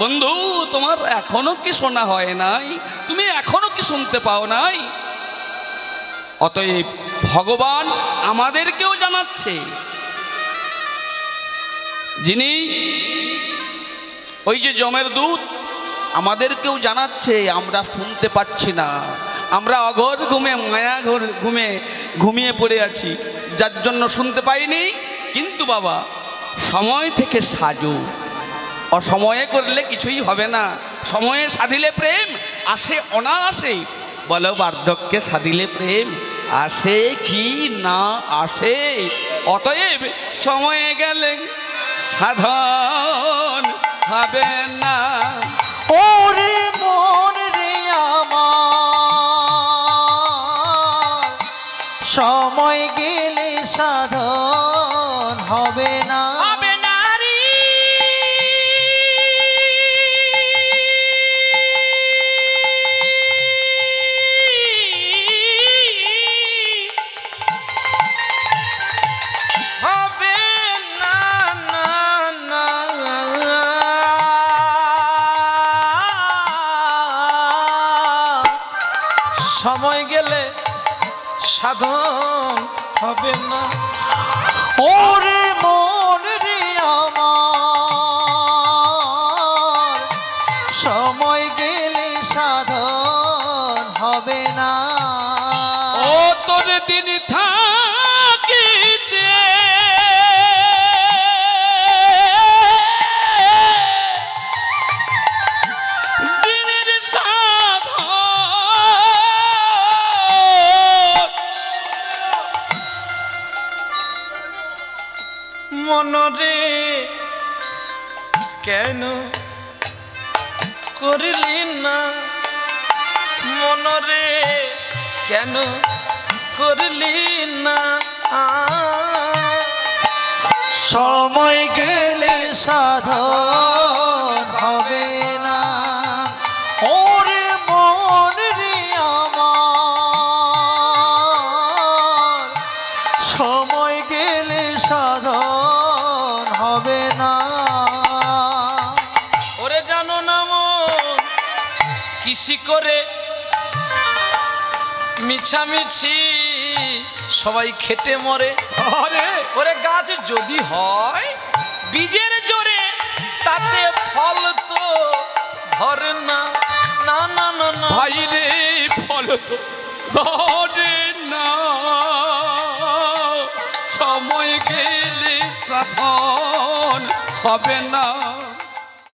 বন্ধু, তোমার এখনো কি শোনা হয় নাই? তুমি এখনো কি শুনতে পাও নাই? অতএব ভগবান আমাদেরকেও জানাচ্ছে, যিনি ওই যে যমের দূত আমাদেরকেও জানাচ্ছে, আমরা শুনতে পাচ্ছি না, আমরা অঘোর ঘুমে মায়া ঘুমিয়ে পড়ে আছি, যার জন্য শুনতে পাইনি। কিন্তু বাবা, সময় থেকে সাজো, অসময়ে করলে কিছুই হবে না। সময়ে সাধিলে প্রেম আসে অনায়াসে। বলো, বার্ধক্যে সাধিলে প্রেম আসে কি না আসে? অতএব সময়ে গেলে সাধন হবে না। ওরে মন রে আমার, সময় গেলে সাধন হবে না। সময় গেলে সাধন হবে না। ওরে মন রে আমার, সময় গেলে সাধন হবে না। ও তোর দিন থাকিতে দিনের সাধন মনরে কেন করলি না? মনরে কেন করলি না? সময় গেলে সাধন হবে না। ওরে মন রে আমার, সময় গেলে সাধন হবে না। ওরে জানো না মন কিসি করে মিছামিছি সবাই খেটে মরে। ওরে গাছ যদি হয় বীজের জোরে, তাতে ফল তো ধরে না। না না না না ভাই রে, ফল তো ধরে না। সময় গেলে সাধন হবে না।